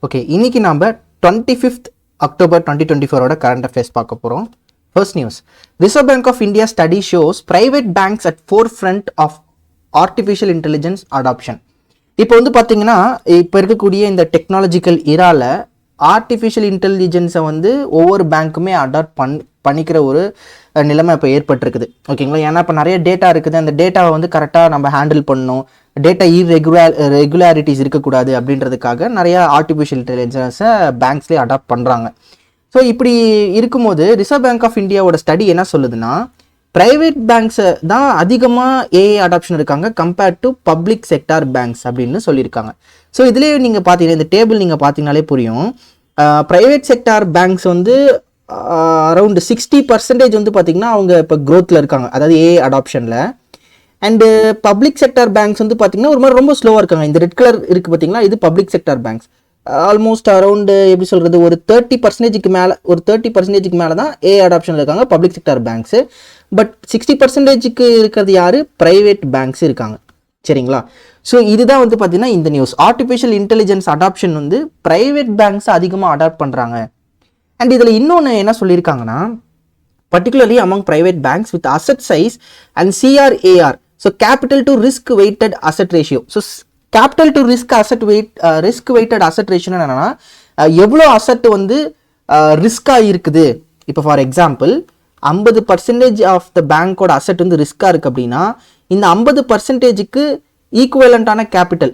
Okay, இன்னைக்கு நம்ம 25th October 2024 current affairs பார்க்க போகிறோம். First news, Reserve Bank of India study shows private banks at forefront of artificial intelligence adoption. இப்போ வந்து பார்த்தீங்கன்னா, இப்போ இருக்கக்கூடிய இந்த டெக்னாலஜிக்கல் இரால ஆர்டிஃபிஷியல் இன்டெலிஜென்ஸை வந்து ஒவ்வொரு பேங்க்குமே அடாப்ட் பண்ணிக்கிற ஒரு நிலைமை இப்போ ஏற்பட்டிருக்குது. ஓகேங்களா, ஏன்னா இப்போ நிறைய டேட்டா இருக்குது, அந்த டேட்டாவை வந்து கரெக்டாக நம்ம ஹேண்டில் பண்ணணும், டேட்டா ரெகுலாரிட்டிஸ் இருக்கக்கூடாது அப்படின்றதுக்காக நிறையா ஆர்டிஃபிஷியல் இன்டெலிஜென்ஸை பேங்க்ஸ்லேயே அடாப்ட் பண்ணுறாங்க. ஸோ இப்படி இருக்கும்போது ரிசர்வ் பேங்க் ஆஃப் இந்தியாவோட ஸ்டடி என்ன சொல்லுதுன்னா, ப்ரைவேட் பேங்க்ஸை தான் அதிகமாக ஏஐ அடாப்ஷன் இருக்காங்க compared to public sector banks அப்படின்னு சொல்லியிருக்காங்க. ஸோ இதுலேயே நீங்கள் பார்த்தீங்கன்னா, இந்த டேபிள் நீங்கள் பார்த்தீங்கனாலே புரியும், ப்ரைவேட் செக்டார் பேங்க்ஸ் வந்து அரௌண்ட் 60% வந்து பார்த்திங்கன்னா அவங்க இப்போ க்ரோத்தில் இருக்காங்க, அதாவது ஏஐ அடாப்ஷனில். அண்டு பப்ளிக் செக்டார் பேங்க்ஸ் வந்து பார்த்திங்கன்னா ஒரு மாதிரி ரொம்ப ஸ்லோவாக இருக்காங்க. இந்த ரெட் கலர் இருக்குது பார்த்திங்களா, இது public sector banks. Almost around எப்படி சொல்கிறது, ஒரு 30% மேலே தான் ஏஐ அடாப்ஷனில் இருக்காங்க பப்ளிக் செக்டார் பேங்க்ஸு. பட் 60% இருக்கிறது யார், ப்ரைவேட் பேங்க்ஸ் இருக்காங்க. சரிங்களா, ஸோ இதுதான் வந்து பார்த்திங்கன்னா இந்த நியூஸ். ஆர்டிஃபிஷியல் இன்டெலிஜென்ஸ் அடாப்ஷன் வந்து ப்ரைவேட் பேங்க்ஸ் அதிகமாக அடாப்ட் பண்ணுறாங்க. அண்ட் இதில் இன்னொன்று என்ன சொல்லியிருக்காங்கன்னா, particularly among private banks with asset size and CRAR, so capital to risk weighted asset ratio. So capital to risk weighted asset ratio என்னன்னா, எவ்வளோ asset வந்து ரிஸ்காக இருக்குது. இப்போ ஃபார் எக்ஸாம்பிள் 50% ஆஃப் த பேங்கோட அசட் வந்து ரிஸ்காக இருக்குது அப்படின்னா, இந்த 50%க்கு ஈக்குவலண்ட்டான கேபிட்டல்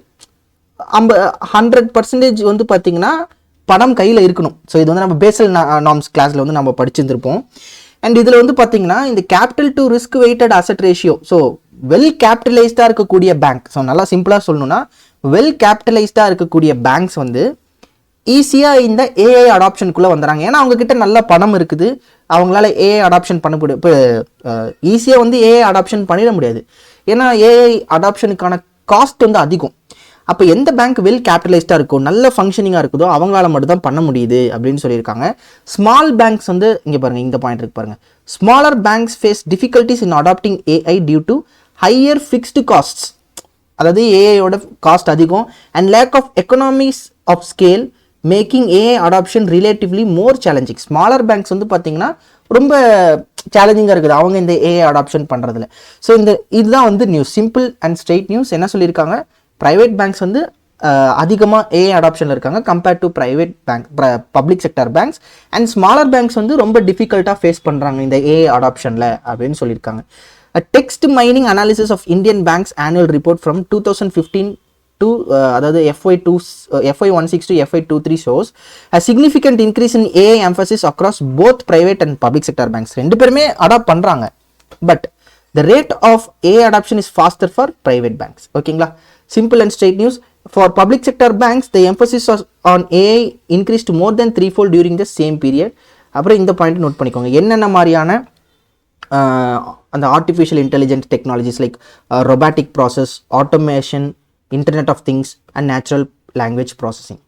100% வந்து பார்த்தீங்கன்னா பணம் கையில் இருக்கணும். ஸோ இது வந்து நம்ம பேசல் நார்ம்ஸ் கிளாஸில் வந்து நம்ம படிச்சிருந்துருப்போம். அண்ட் இதில் வந்து பார்த்தீங்கன்னா இந்த capital to risk weighted asset ratio, so well கேபிட்டலைஸ்டாக இருக்கக்கூடிய பேங்க், ஸோ நல்லா சிம்பிளாக சொல்லணும்னா வெல் கேபிட்டலைஸ்டாக இருக்கக்கூடிய பேங்க்ஸ் வந்து ஈஸியாக இந்த ஏஐ அடாப்ஷனுக்குள்ளே வந்துடுறாங்க. ஏன்னா அவங்கக்கிட்ட நல்ல பணம் இருக்குது, அவங்களால ஏஐ அடாப்ஷன் பண்ண முடியும். இப்போ ஈஸியாக வந்து ஏஐ அடாப்ஷன் பண்ணிட முடியாது, ஏன்னா ஏஐ அடாப்ஷனுக்கான காஸ்ட் வந்து அதிகம். அப்போ எந்த பேங்க் வெல் கேபிட்டலைஸ்டாக இருக்கோ, நல்ல ஃபங்க்ஷனிங்காக இருக்குதோ, அவங்களால மட்டும் தான் பண்ண முடியுது அப்படின்னு சொல்லியிருக்காங்க. ஸ்மால் பேங்க்ஸ் வந்து இங்கே பாருங்கள், இந்த பாயிண்ட் இருக்கு பாருங்கள், smaller banks face difficulties in adopting AI due to higher fixed costs, அதாவது ஏஐயோட காஸ்ட் அதிகம், and lack of economics of scale making AI adoption relatively more challenging. Smaller banks வந்து பார்த்தீங்கன்னா ரொம்ப சேலஞ்சிங்காக இருக்குது அவங்க இந்த ஏஐ அடாப்ஷன் பண்ணுறதுல. ஸோ இதுதான் வந்து news, simple and straight news. என்ன சொல்லியிருக்காங்க, ப்ரைவேட் பேங்க்ஸ் வந்து அதிகமாக ஏஐ அடாப்ஷனில் இருக்காங்க compared to private bank public sector banks. And smaller banks வந்து ரொம்ப டிஃபிகல்ட்டாக ஃபேஸ் பண்ணுறாங்க இந்த ஏஐ அடாப்ஷனில் அப்படின்னு சொல்லியிருக்காங்க. Text mining analysis of Indian banks annual report from 2015 to அதாவது FY16 to FY23 shows a significant increase in AI emphasis across both private and public sector banks. ரெண்டு பேருமே அடாப்ட் பண்ணுறாங்க, but the rate of AI adoption is faster for private banks. ஓகேங்களா, simple and straight news. For public sector banks, the emphasis on AI increased more than threefold during the same period. அப்புறம் இந்த point note பண்ணிக்கோங்க, என்னென்ன மாதிரியான அந்த artificial intelligence technologies like robotic process, automation, internet of things and natural language processing.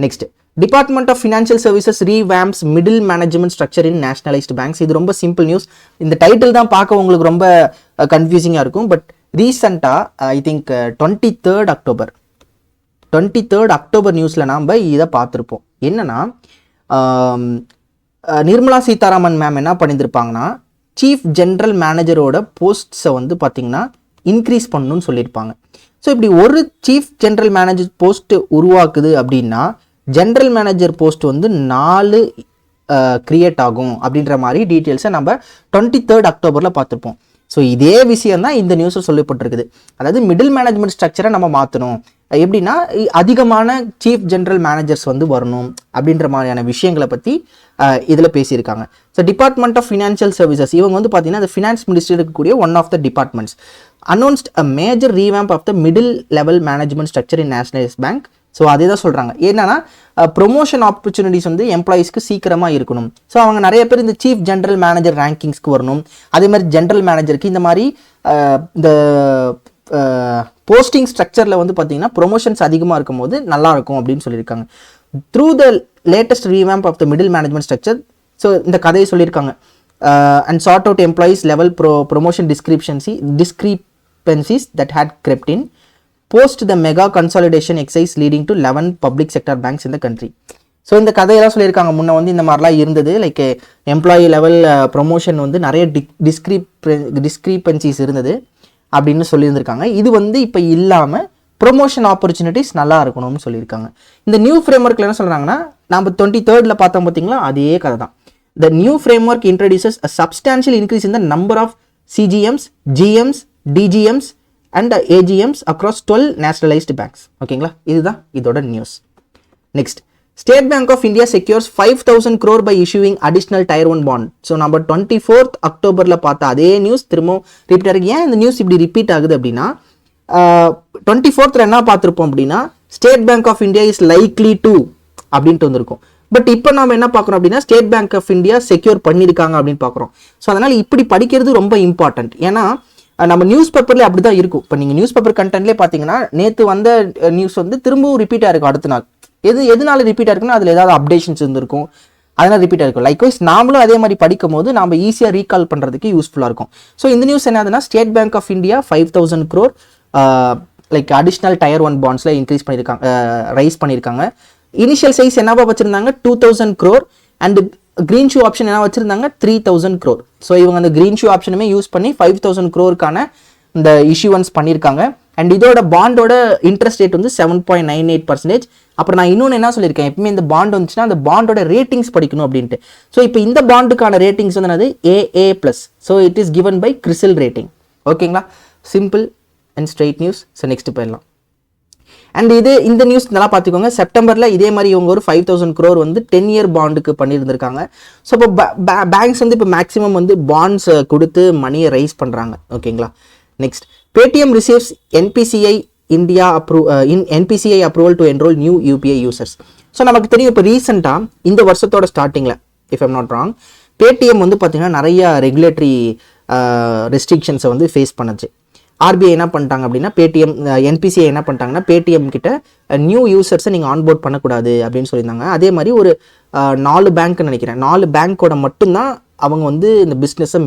Next, department of financial services revamps middle management structure in nationalised banks. இது ரொம்ப simple news. இந்த title தான் பார்க்க உங்களுக்கு ரொம்ப கன்ஃபியூசிங்காக இருக்கும், பட் ரீசெண்டாக ஐ திங்க் 23rd October நியூஸில் நாம் இதை பார்த்துருப்போம். என்னன்னா, நிர்மலா சீதாராமன் மேம் என்ன பண்ணியிருப்பாங்கன்னா, சீஃப் ஜென்ரல் மேனேஜரோட போஸ்ட்ஸை வந்து பார்த்திங்கன்னா இன்க்ரீஸ் பண்ணணும்னு சொல்லியிருப்பாங்க. ஸோ இப்படி ஒரு சீஃப் ஜென்ரல் மேனேஜர் போஸ்ட்டு உருவாக்குது அப்படின்னா ஜென்ரல் மேனேஜர் போஸ்ட் வந்து 4 கிரியேட் ஆகும் அப்படின்ற மாதிரி டீட்டெயில்ஸை நம்ம 23rd October பார்த்துருப்போம். ஸோ இதே விஷயம் தான் இந்த நியூஸில் சொல்லப்பட்டிருக்குது. அதாவது மிடில் மேனேஜ்மெண்ட் ஸ்ட்ரக்சரை நம்ம மாற்றணும், எப்படின்னா அதிகமான சீஃப் ஜென்ரல் மேனேஜர்ஸ் வந்து வரணும் அப்படின்ற மாதிரியான விஷயங்களை பற்றி இதில் பேசியிருக்காங்க. So department of financial services இவங்க வந்து பார்த்தீங்கன்னா அந்த ஃபினான்ஸ் மினிஸ்ட்ரி இருக்கக்கூடிய one of the departments announced a major revamp of the middle level management structure in nationalized bank. So அதே தான் சொல்கிறாங்க, என்னன்னா ப்ரொமோஷன் ஆப்பர்ச்சுனிட்டிஸ் வந்து எம்ப்ளாயீஸ்க்கு சீக்கிரமாக இருக்கணும். ஸோ அவங்க நிறைய பேர் இந்த சீஃப் ஜென்ரல் மேனேஜர் ரேங்கிங்ஸ்க்கு வரணும், அதே மாதிரி ஜென்ரல் மேனேஜருக்கு இந்த மாதிரி இந்த போஸ்டிங் ஸ்ட்ரக்சரில் வந்து பார்த்தீங்கன்னா ப்ரொமோஷன்ஸ் அதிகமாக இருக்கும் போது நல்லாயிருக்கும் அப்படின்னு சொல்லியிருக்காங்க. Through the latest revamp of the middle management structure, so இந்த கதையை சொல்லியிருக்காங்க. And sort out employees level promotion discrepancies that had crept in. post the mega consolidation exercise leading to 11 public sector banks in the country. So இந்த கதையெல்லாம் சொல்லியிருக்காங்க. முன்ன வந்து இந்த மாதிரிலாம் இருந்தது, லைக் எம்ப்ளாயி லெவல் ப்ரொமோஷன் வந்து நிறைய டிஸ்க்ரீபன்சிஸ் இருந்தது அப்படின்னு சொல்லியிருந்திருக்காங்க. இது வந்து இப்போ இல்லாமல் ப்ரொமோஷன் ஆப்பர்ச்சுனிட்டிஸ் நல்லா இருக்கணும்னு சொல்லியிருக்காங்க. இந்த நியூ ஃப்ரேம்வொர்க்கில் என்ன சொல்கிறாங்கன்னா, நம்ம 23rd பார்த்தோம் பார்த்தீங்களா, அதே கதை தான். The new framework introduces a substantial increase in the number of CGMs, GMs, DGMs and AGMs across 12 nationalized banks. ஓகேங்களா, இதுதான் இதோட news. Next, State Bank of India secures 5,000 crore by issuing additional Tier 1 bond. So நம்ம 24th அக்டோபரில் பார்த்த அதே news திரும்ப repeat ஆகுது. ஏன் இந்த நியூஸ் இப்படி ரிப்பீட் ஆகுது அப்படின்னா, 24th என்ன பார்த்துருப்போம் அப்படின்னா, State Bank of India is likely to அப்படின்ட்டு வந்திருக்கும். பட் இப்போ நம்ம என்ன பார்க்குறோம் அப்படின்னா, State Bank of India secure பண்ணியிருக்காங்க அப்படின்னு பார்க்குறோம். ஸோ அதனால் இப்படி படிக்கிறது ரொம்ப இம்பார்ட்டன்ட். ஏன்னா நம்ம நியூஸ் பேப்பர்லேயே அப்படி தான் இருக்கும். இப்போ நீங்கள் நியூஸ் பேப்பர் கண்டென்ட்லேயே பார்த்தீங்கன்னா, நேற்று வந்த நியூஸ் வந்து திரும்பவும் ரிப்பீட் ஆகிருக்கும் அடுத்த நாள். எதனால ரிப்பீட் ஆயிருக்குன்னா, அதில் ஏதாவது அப்டேஷன்ஸ் இருந்திருக்கும், அதனால் ரிப்பீட் ஆயிருக்கும். லைக்வைஸ் நாமளும் அதே மாதிரி படிக்கும் போது நம்ம ஈஸியாக ரீகால் பண்ணுறதுக்கு யூஸ்ஃபுல்லாக இருக்கும். ஸோ இந்த நியூஸ் என்னதுன்னா, State Bank of India 5,000 crore like additional Tier 1 பாண்ட்ஸில் இன்க்ரீஸ் பண்ணியிருக்காங்க, ரைஸ் பண்ணியிருக்காங்க. இனிஷியல் சைஸ் என்னவா வச்சுருந்தாங்க, 2,000 crore and green shoe option என்ன வச்சுருந்தாங்க, 3,000 crore. ஸோ இவங்க அந்த கிரீன் ஷூ ஆப்ஷனுமே யூஸ் பண்ணி 5,000 crore இந்த இஷ்யூவன்ஸ் பண்ணியிருக்காங்க. அண்ட் இதோட பாண்டோட இன்ட்ரெஸ்ட் ரேட் வந்து 7.98%. அப்புறம் நான் இன்னொன்று என்ன சொல்லியிருக்கேன், எப்பவுமே இந்த பாண்ட் வந்துச்சுன்னா அந்த பாண்டோட ரேட்டிங்ஸ் படிக்கணும் அப்படின்ட்டு. ஸோ இப்போ இந்த பாண்டுக்கான ரேட்டிங்ஸ் வந்து என்னது, AA+. So it is given by CRISIL rating. ஓகேங்களா, simple and straight news. So next போயிடலாம். அண்ட் இந்த நியூஸ் நல்லா பார்த்துக்கோங்க. செப்டம்பரில் இதே மாதிரி இவங்க ஒரு 5,000 crore வந்து 10 year பாண்டுக்கு பண்ணியிருந்திருக்காங்க. ஸோ இப்போ பேங்க்ஸ் வந்து இப்போ மேக்ஸிமம் வந்து பாண்ட்ஸ் கொடுத்து மணியை ரைஸ் பண்ணுறாங்க. ஓகேங்களா, next, Paytm receives NPCI NPCI approval to enroll new UPI users. So நமக்கு தெரியும், இப்போ ரீசெண்டாக இந்த வருஷத்தோட ஸ்டார்டிங்கில், if I'm not wrong, Paytm வந்து பார்த்தீங்கன்னா நிறைய ரெகுலேட்டரி ரெஸ்ட்ரிக்ஷன்ஸை வந்து ஃபேஸ் பண்ணுச்சு. ஆர்பிஐ என்ன பண்ணிட்டாங்க அப்படின்னா, Paytm NPCI என்ன பண்ணிட்டாங்கன்னா, Paytm கிட்ட நியூ யூசர்ஸை நீங்கள் ஆன்போர்ட் பண்ணக்கூடாது அப்படின்னு சொல்லியிருந்தாங்க. அதே மாதிரி ஒரு 4 பேங்க்னு நினைக்கிறேன், 4 பேங்க்கோட மட்டும்தான் அவங்க வந்து இந்த பிஸ்னஸை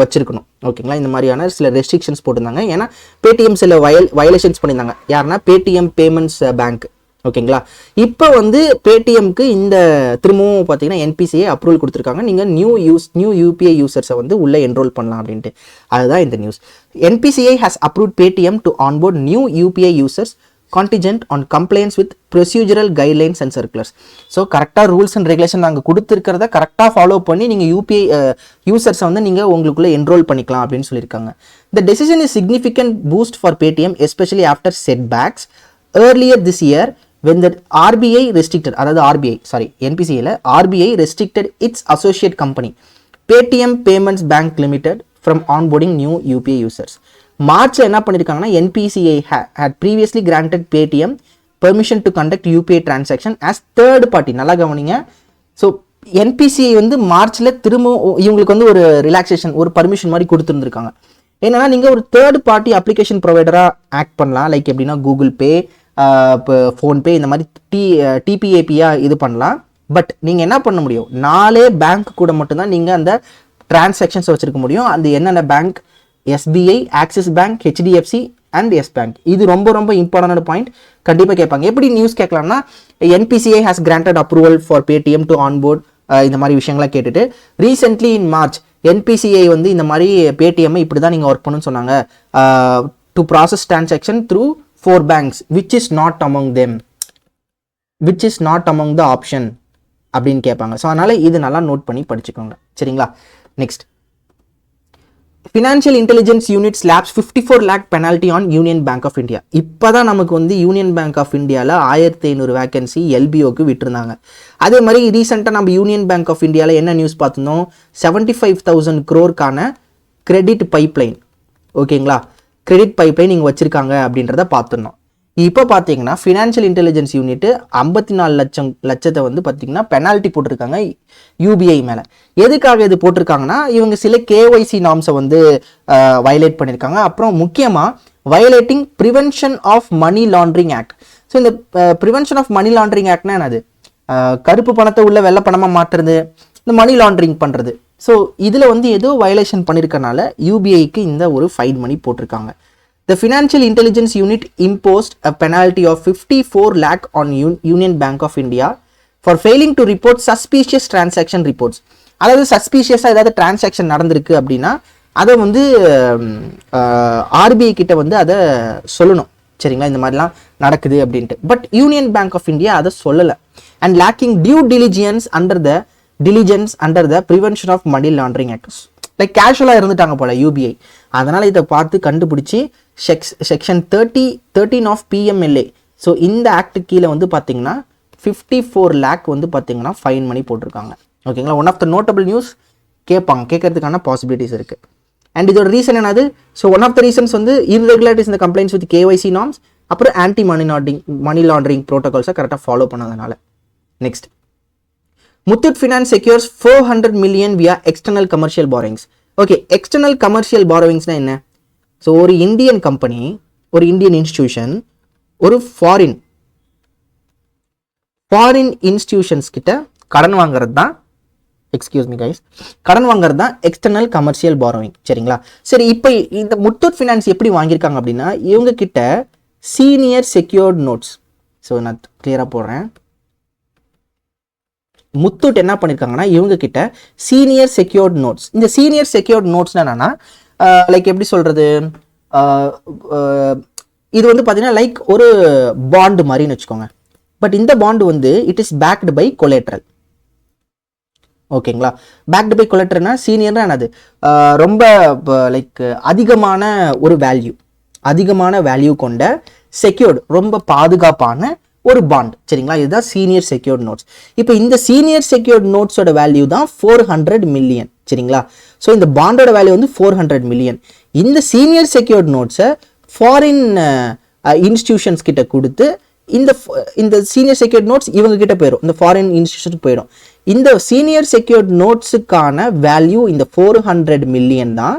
வச்சிருக்கணும். ஓகேங்களா, இந்த மாதிரியான சில ரெஸ்ட்ரிக்ஷன்ஸ் போட்டிருந்தாங்க. ஏன்னா Paytm சில வயலேஷன்ஸ் பண்ணியிருந்தாங்க. யாருன்னா Paytm பேமெண்ட்ஸ் பேங்க். ஓகேங்களா, இப்போ வந்து Paytmக்கு இந்த திரும்பவும் பார்த்தீங்கன்னா NPCI அப்ரூவல் கொடுத்துருக்காங்க, நீங்கள் நியூ UPI யூசர்ஸை வந்து உள்ளே என்ரோல் பண்ணலாம் அப்படின்ட்டு. அதுதான் இந்த news. NPCI has approved Paytm to onboard new UPI users contingent on compliance with procedural guidelines and circulars. So கரெக்டாக ரூல்ஸ் அண்ட் ரெகுலேஷன் நாங்கள் கொடுத்துருக்கிறத கரெக்டாக ஃபாலோ பண்ணி நீங்கள் UPI யூசர்ஸை வந்து நீங்கள் உங்களுக்குள்ளே என்ரோல் பண்ணிக்கலாம் அப்படின்னு சொல்லியிருக்காங்க. The decision is significant boost for Paytm, especially after setbacks earlier this year when the RBI restricted, அதாவது NPCIல RBI restricted its associate company Paytm Payments Bank Limited from onboarding new UPI users. மார்ச்சில் என்ன பண்ணியிருக்காங்கன்னா, NPCI had previously granted Paytm permission to conduct UPI transaction as third party. நல்லா கவனிங்க. So NPCI வந்து மார்ச்சில் திரும்ப இவங்களுக்கு வந்து ஒரு ரிலாக்ஸேஷன், ஒரு பர்மிஷன் மாதிரி கொடுத்துருந்துருக்காங்க. என்னன்னா, நீங்கள் ஒரு தேர்ட் பார்ட்டி அப்ளிகேஷன் ப்ரொவைடராக ஆக்ட் பண்ணலாம். லைக் எப்படின்னா கூகுள் பே, இப்போ ஃபோன்பே, இந்த மாதிரி TPAPயாக இது பண்ணலாம். பட் நீங்கள் என்ன பண்ண முடியும், 4 பேங்க் கூட மட்டும்தான் நீங்கள் அந்த டிரான்சாக்ஷன்ஸ் வச்சுருக்க முடியும். அந்த என்னென்ன bank, SBI, Axis bank, HDFC and Yes bank. இது ரொம்ப ரொம்ப இம்பார்ட்டன்ட் பாயிண்ட். கண்டிப்பாக கேட்பாங்க. எப்படி நியூஸ் கேட்கலாம்னா, NPCI has granted approval for Paytm to onboard, இந்த மாதிரி விஷயங்கள்லாம் கேட்டுட்டு, ரீசென்ட்லி இன் மார்ச் NPCI வந்து இந்த மாதிரி Paytm இப்படி தான் நீங்கள் ஒர்க் பண்ணணும்னு சொன்னாங்க, to process transaction through 4 banks which is not among the option அப்படின்னு கேட்பாங்க. ஸோ அதனால் இது நல்லா நோட் பண்ணி படிச்சுக்கோங்க. சரிங்களா, next, financial intelligence unit slaps 54 lakh penalty on Union bank of India. இப்போ தான் நமக்கு வந்து யூனியன் பேங்க் ஆஃப் இந்தியாவில் 1500 வேகன்சி LBOக்கு விட்டுருந்தாங்க. அதே மாதிரி ரீசெண்டாக நம்ம யூனியன் பேங்க் ஆஃப் இந்தியாவில் என்ன நியூஸ் பார்த்துருந்தோம், 75,000 crore கிரெடிட் பைப்லைன். ஓகேங்களா, கிரெடிட் பைப்லைன் இங்கே வச்சுருக்காங்க அப்படின்றத பார்த்துருந்தோம். இப்போ பார்த்தீங்கன்னா ஃபினான்ஷியல் இன்டெலிஜென்ஸ் யூனிட் 54 லட்சத்தை வந்து பார்த்தீங்கன்னா பெனால்ட்டி போட்டிருக்காங்க UBI மேலே. எதுக்காக இது போட்டிருக்காங்கன்னா, இவங்க சில KYC நார்ம்ஸை வந்து வயலேட் பண்ணியிருக்காங்க. அப்புறம் முக்கியமாக violating prevention of money laundering act. So இந்த ப்ரிவென்ஷன் ஆஃப் மணி லாண்ட்ரிங் ஆக்ட்னா என்னது, கருப்பு பணத்தை உள்ள வெள்ளை பணமாக மாற்றுறது, இந்த மணி லாண்ட்ரிங் பண்ணுறது. ஸோ இதில் வந்து ஏதோ வயலேஷன் பண்ணியிருக்கனால UBIக்கு இந்த ஒரு ஃபைன் மணி போட்டிருக்காங்க. The Financial Intelligence Unit imposed a penalty of 54 lakh on Union Bank of India for failing to report suspicious transaction reports. அதாவது சஸ்பீஷியஸாக ஏதாவது டிரான்சாக்ஷன் நடந்திருக்கு அப்படின்னா அதை வந்து ஆர்பிஐ கிட்ட வந்து அதை சொல்லணும், சரிங்களா, இந்த மாதிரிலாம் நடக்குது அப்படின்ட்டு. But union bank of India அதை சொல்லலை. And lacking due diligence under the prevention of money laundering act. Like கேஷுவலாக இருந்துட்டாங்க போல யூபிஐ. அதனால் இதை பார்த்து கண்டுபிடிச்சி செக்ஷன் 13 ஆஃப் PMLA, ஸோ இந்த ஆக்ட் கீழே வந்து பார்த்தீங்கன்னா 54 lakh வந்து பார்த்தீங்கன்னா ஃபைன் பண்ணி போட்டிருக்காங்க. ஓகேங்களா, one of the notable news கேட்கறதுக்கான பாசிபிலிட்டிஸ் இருக்குது. அண்ட் இதோட ரீசன் என்னது? So one of the reasons வந்து irregularities இந்த கம்ப்ளைண்ட்ஸ் வித் KYC நார்ம்ஸ், அப்புறம் ஆன்டி மணி லாண்டரிங் ப்ரோட்டோகால்ஸை கரெக்டாக ஃபாலோ பண்ணதுனால. Next, Muthoot Finance secures 400 million via external commercial borrowings. Okay, external commercial பாரோவிங்ஸ்னா என்ன? ஸோ ஒரு இந்தியன் கம்பெனி, ஒரு இந்தியன் இன்ஸ்டிடியூஷன், ஒரு ஃபாரின் இன்ஸ்டிடியூஷன்ஸ் கிட்ட கடன் வாங்குறது தான், கடன் வாங்குறது தான் எக்ஸ்டர்னல் கமர்ஷியல் பாரோவிங், சரிங்களா? சரி, இப்போ இந்த முத்தூட் ஃபினான்ஸ் எப்படி வாங்கியிருக்காங்க அப்படின்னா, இவங்க கிட்ட சீனியர் செக்யூர்ட் நோட்ஸ். ஸோ நான் கிளியராக போடுறேன். முத்தூட் என்ன பண்ணியிருக்காங்கன்னா, இவங்க கிட்ட சீனியர் செக்யூர்ட் நோட்ஸ். இந்த சீனியர் செக்யூர்ட் நோட்ஸ்னா என்னன்னா, லைக் எப்படி சொல்றது, இது வந்து பார்த்தீங்கன்னா லைக் ஒரு பாண்டு மாதிரின்னு வச்சுக்கோங்க. பட் இந்த பாண்டு வந்து it is backed by collateral. ஓகேங்களா, பேக்டு பை கொலேட்ரல்னா சீனியர்னா என்னது, ரொம்ப லைக் அதிகமான வேல்யூ கொண்ட செக்யூர்டு, ரொம்ப பாதுகாப்பான ஒரு பாண்ட், சரிங்களா? இதுதான் சீனியர் செக்யூர்ட் நோட்ஸ். இப்போ இந்த சீனியர் செக்யூர்ட் நோட்ஸோட வேல்யூ தான் 400 million, சரிங்களா? ஸோ இந்த பாண்டோட வேல்யூ வந்து 400 million. இந்த சீனியர் செக்யூர்ட் நோட்ஸை ஃபாரின் இன்ஸ்டிடியூஷன்ஸ் கிட்ட கொடுத்து இந்த சீனியர் செக்யூர்ட் நோட்ஸ் இவங்க கிட்ட போயிடும், இந்த ஃபாரின் இன்ஸ்டிடியூஷனுக்கு போயிடும். இந்த சீனியர் செக்யூர்ட் நோட்ஸுக்கான வேல்யூ இந்த 400 million தான்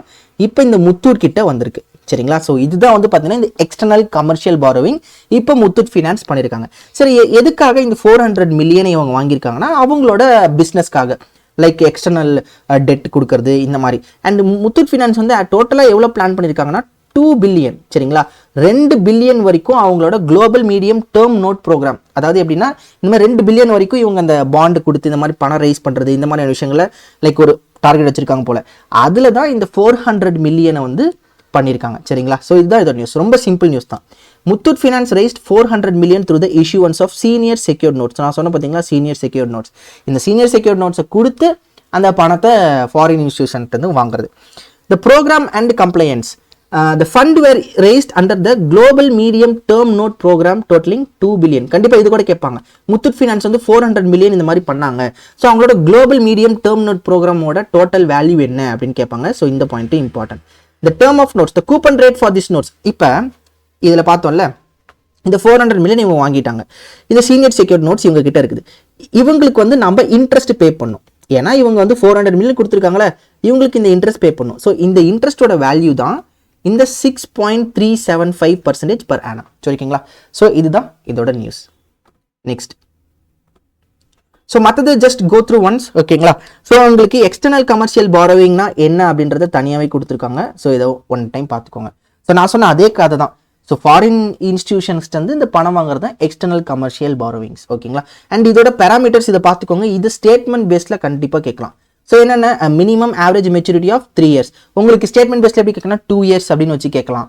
இப்போ இந்த முத்தூட் கிட்ட வந்திருக்கு, சரிங்களா? ஸோ இதுதான் வந்து பார்த்தீங்கன்னா இந்த எக்ஸ்டர்னல் கமர்ஷியல் பாரோவிங் இப்போ முத்தூட் ஃபினான்ஸ் பண்ணியிருக்காங்க. சரி, எதுக்காக இந்த 400 million இவங்க வாங்கியிருக்காங்கன்னா, அவங்களோட பிஸ்னஸ்க்காக, லைக் எக்ஸ்டர்னல் டெட் கொடுக்கறது இந்த மாதிரி. அண்ட் முத்தூட் ஃபினான்ஸ் வந்து டோட்டலாக எவ்வளோ பிளான் பண்ணியிருக்காங்கன்னா 2 billion, சரிங்களா? 2 billion வரைக்கும் அவங்களோட global medium term note program, அதாவது எப்படின்னா இந்த மாதிரி 2 billion வரைக்கும் இவங்க அந்த பாண்டு கொடுத்து இந்த மாதிரி பணம் ரைஸ் பண்ணுறது, இந்த மாதிரியான விஷயங்களை லைக் ஒரு டார்கெட் வச்சிருக்காங்க போல. அதில் தான் இந்த 400 million வந்து பண்ணியிருக்காங்க, சரிங்களா? ஸோ இதுதான் இதோட நியூஸ், ரொம்ப சிம்பிள் நியூஸ் தான். Muthoot Finance raised 400 million through the issuance of senior secured notes. நான் சொன்ன பார்த்தீங்களா, சீனியர் செக்யூர்ட் நோட்ஸ். இந்த சீனியர் செக்யூர்ட் நோட்ஸை கொடுத்து அந்த பணத்தை ஃபாரின் இன்ஸ்டிடியூஷன்ட்டு வாங்குறது. The programme and compliance, the fund were raised under the global medium term note program totaling 2 billion. கண்டிப்பா இது கூட கேட்பாங்க, முத்தூட் ஃபினான்ஸ் வந்து 400 million இந்த மாதிரி பண்ணாங்க, ஸோ அவங்களோட குளோபல் மீடியம் டேர்ம் நோட் ப்ரோக்ராமோட டோட்டல் வேல்யூ என்ன அப்படின்னு கேட்பாங்க. ஸோ இந்த point important. The term of notes, the coupon rate for these notes. இப்போ இதில் பார்த்தோம்ல, இந்த 400 million இவங்க வாங்கிட்டாங்க. இந்த சீனியர் செக்யூர்ட் நோட்ஸ் இவங்க கிட்ட இருக்குது. இவங்களுக்கு வந்து நம்ம இன்ட்ரெஸ்ட் பே பண்ணும், ஏன்னா இவங்க வந்து 400 million கொடுத்துருக்காங்களே, இவங்களுக்கு இந்த இன்ட்ரெஸ்ட் பே பண்ணும். ஸோ இந்த இன்ட்ரெஸ்டோட வேல்யூ தான் இந்த 6.375% per annum, சரிங்களா? ஸோ இதுதான் இதோட நியூஸ். நெக்ஸ்ட், ஸோ மற்றது ஜஸ்ட் கோ த்ரூ ஒன்ஸ், ஓகேங்களா? ஸோ உங்களுக்கு எக்ஸ்டர்னல் கமர்ஷியல் பாரோவிங்னா என்ன அப்படின்றத தனியாகவே கொடுத்துருக்காங்க. ஸோ இதை ஒன் டைம் பார்த்துக்கோங்க. ஸோ நான் சொன்ன அதே கதை தான். ஸோ ஃபாரின் இன்ஸ்டிடியூஷன்ஸ்ட்டு வந்து இந்த பணம் வாங்குறது தான் எக்ஸ்டர்னல் கமர்ஷியல் பாரோவிங்ஸ், ஓகேங்களா? அண்ட் இதோட பேராமீட்டர்ஸ் இதை பார்த்துக்கோங்க. இது ஸ்டேட்மெண்ட் பேஸில் கண்டிப்பாக கேட்கலாம். ஸோ என்னென்ன, minimum average maturity of 3 years. உங்களுக்கு ஸ்டேட்மெண்ட் பேஸில் எப்படி கேட்கலாம், 2 years அப்படின்னு வச்சு கேட்கலாம்.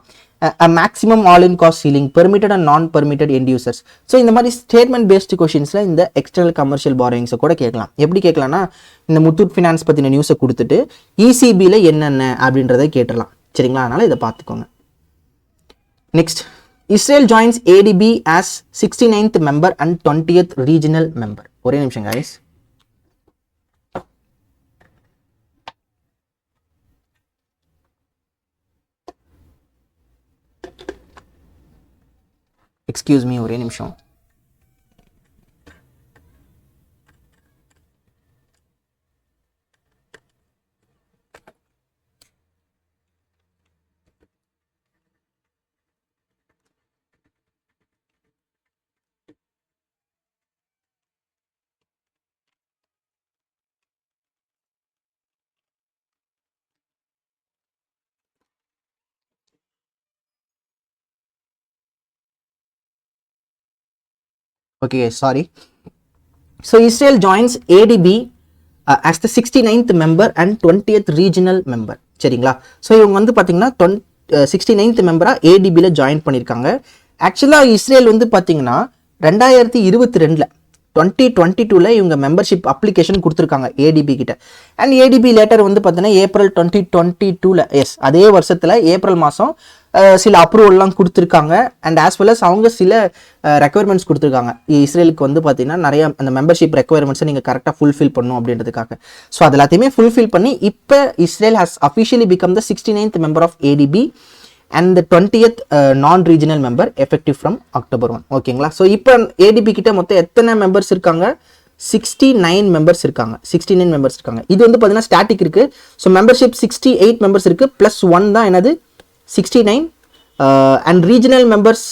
Maximum all in cost ceiling, permitted and non permitted end users. So இந்த மாதிரி ஸ்டேட்மெண்ட் பேஸ்டு கொஷின்ஸில் இந்த எக்ஸ்டர்னல் கமர்ஷியல் பாரோவிங்ஸை கூட கேட்கலாம். எப்படி கேட்கலாம்னா, இந்த முத்தூட் ஃபினான்ஸ் பற்றின நியூஸை கொடுத்துட்டு ECBயில் என்னென்ன அப்படின்றத கேட்டுடலாம், சரிங்களா? அதனால் இதை பார்த்துக்கோங்க. Next, Israel joins ADB as 69th member and 20th regional member. ஒரே நிமிஷம் guys. எக்ஸ்கியூஸ் மீ, ஒரே நிமிஷம். Okay sorry. So Israel joins ADB as the 69th member and 20th regional member. சரிங்களா? ஸோ இவங்க வந்து பார்த்தீங்கன்னா 69th மெம்பராக ஏடிபியில் ஜாயின் பண்ணியிருக்காங்க. ஆக்சுவலாக இஸ்ரேல் வந்து பார்த்தீங்கன்னா 2022 2022 இவங்க மெம்பர்ஷிப் அப்ளிகேஷன் கொடுத்துருக்காங்க ஏடிபி கிட்ட. அண்ட் ஏடிபி லேட்டர் வந்து பார்த்தீங்கன்னா ஏப்ரல் 2022 எஸ் அதே வருஷத்தில் ஏப்ரல் மாதம் சில அப்ரூவல்லாம் கொடுத்துருக்காங்க. அண்ட் ஆஸ் வெல் அஸ் அவங்க சில ரெக்குயர்மெண்ட்ஸ் கொடுத்துருக்காங்க. இஸ்ரேலுக்கு வந்து பார்த்தீங்கன்னா நிறைய அந்த மெம்பர்ஷிப் ரெக்குயர்மெண்ட்ஸை நீங்கள் கரெக்டாக ஃபுல்ஃபில் பண்ணணும் அப்படின்றதுக்காக. ஸோ அது எல்லாத்தையுமே ஃபுல்ஃபில் பண்ணி இப்போ Israel has officially become the 69th member of ADB and the 20th non-regional member effective from October 1. ஓகேங்களா? ஸோ இப்போ ஏடிபி கிட்ட மொத்தம் எத்தனை மெம்பர்ஸ் இருக்காங்க? 69 மெம்பர்ஸ் இருக்காங்க. 69 மெம்பர்ஸ் இருக்காங்க. இது வந்து பார்த்தீங்கன்னா ஸ்டாட்டிக் இருக்கு. ஸோ மெம்பர்ஷிப் 68 மெம்பர்ஸ் இருக்கு ப்ளஸ் 1 தான் என்னது 69. அண்ட் ரீஜனல் மெம்பர்ஸ்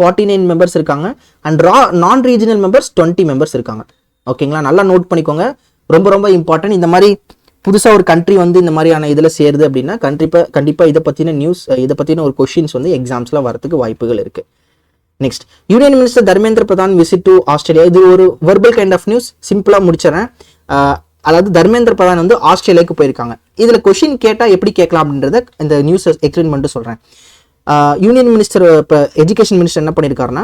49 மெம்பர்ஸ் இருக்காங்க. அண்ட் நான் ரீஜனல் மெம்பர்ஸ் 20 மெம்பர்ஸ் இருக்காங்க. ஓகேங்களா? நல்லா நோட் பண்ணிக்கோங்க. ரொம்ப ரொம்ப இம்பார்ட்டன்ட். இந்த மாதிரி புதுசாக ஒரு கண்ட்ரி வந்து இந்த மாதிரியான இதில் சேருது அப்படின்னா கண்டிப்பாக இதை பற்றின நியூஸ், இதை பற்றின ஒரு கொஷின்ஸ் வந்து எக்ஸாம்ஸில் வரதுக்கு வாய்ப்புகள் இருக்குது. Next, union minister Dharmendra Pradhan visit to Australia. இது ஒரு வெர்பல் கைண்ட் ஆஃப் நியூஸ், சிம்பிளாக முடிச்சிடறேன். அதாவது தர்மேந்திர பிரதான் வந்து ஆஸ்திரேலியாவுக்கு போயிருக்காங்க. இதில் கொஷின் கேட்டால் எப்படி கேட்கலாம் அப்படின்றத இந்த நியூஸ் எக்ஸ்பிளைன் பண்ணிட்டு சொல்கிறேன். யூனியன் மினிஸ்டர் இப்போ எஜுகேஷன் மினிஸ்டர் என்ன பண்ணியிருக்காருன்னா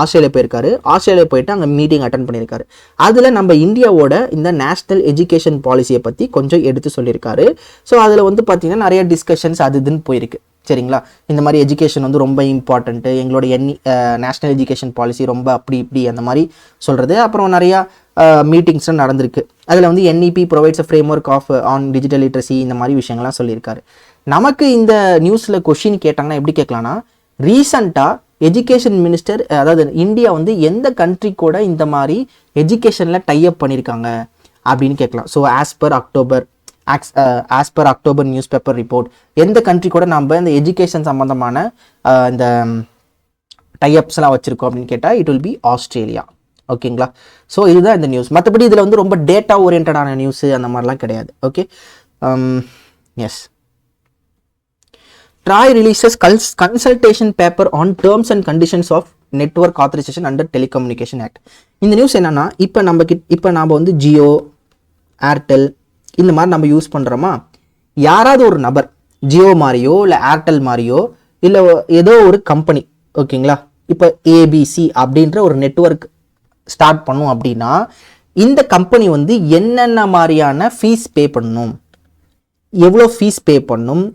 ஆஸ்திரேலியா போயிருக்காரு. ஆஸ்திரேலியா போயிட்டு அங்கே மீட்டிங் அட்டன் பண்ணியிருக்காரு. அதில் நம்ம இந்தியாவோட இந்த நேஷனல் எஜுகேஷன் பாலிசியை பற்றி கொஞ்சம் எடுத்து சொல்லியிருக்காரு. ஸோ அதில் வந்து பார்த்தீங்கன்னா நிறைய டிஸ்கஷன்ஸ் அது இதுன்னு போயிருக்கு. சரிங்களா? இந்த மாதிரி எஜுகேஷன் வந்து ரொம்ப இம்பார்ட்டண்ட்டு, எங்களோட நேஷனல் எஜுகேஷன் பாலிசி ரொம்ப அப்படி இப்படி அந்த மாதிரி சொல்கிறது. அப்புறம் நிறையா மீட்டிங்ஸ்லாம் நடந்திருக்கு. அதில் வந்து NEP provides a framework of on digital literacy இந்த மாதிரி விஷயங்கள்லாம் சொல்லியிருக்காரு. நமக்கு இந்த நியூஸில் கொஷின் கேட்டாங்கன்னா எப்படி கேட்கலான்னா, ரீசண்டாக எஜுகேஷன் மினிஸ்டர் அதாவது இந்தியா வந்து எந்த கண்ட்ரி கூட இந்த மாதிரி எஜுகேஷனில் டைஅப் பண்ணியிருக்காங்க அப்படின்னு கேட்கலாம். So as per October news paper report எந்த கண்ட்ரி கூட நம்ம இந்த எஜுகேஷன் சம்மந்தமான இந்த டைஅப்ஸ்லாம் வச்சுருக்கோம் அப்படின்னு கேட்டால் இட் வில் பி ஆஸ்திரேலியா. ஓகேங்களா? ஸோ இதுதான் இந்த நியூஸ். மற்றபடி இதில் வந்து ரொம்ப டேட்டா ஓரியன்டான நியூஸு அந்த மாதிரிலாம் கிடையாது. Okay, yes. TRAI releases consultation paper on terms and conditions of network authorization under Telecommunication Act. இந்த நியூஸ் என்னன்னா, இப்போ நம்ம வந்து ஜியோ, ஏர்டெல் இந்த மாதிரி நம்ம யூஸ் பண்ணுறோமா, யாராவது ஒரு நபர் ஜியோ மாதிரியோ இல்லை ஏர்டெல் மாதிரியோ இல்லை ஏதோ ஒரு கம்பெனி, ஓகேங்களா, இப்போ ABC அப்படின்ற ஒரு நெட்வொர்க் ஸ்டார்ட் பண்ணும் அப்படின்னா இந்த கம்பெனி வந்து என்னென்ன மாதிரியான ஃபீஸ் பே பண்ணணும், எவ்வளோ ஃபீஸ் பே பண்ணணும்,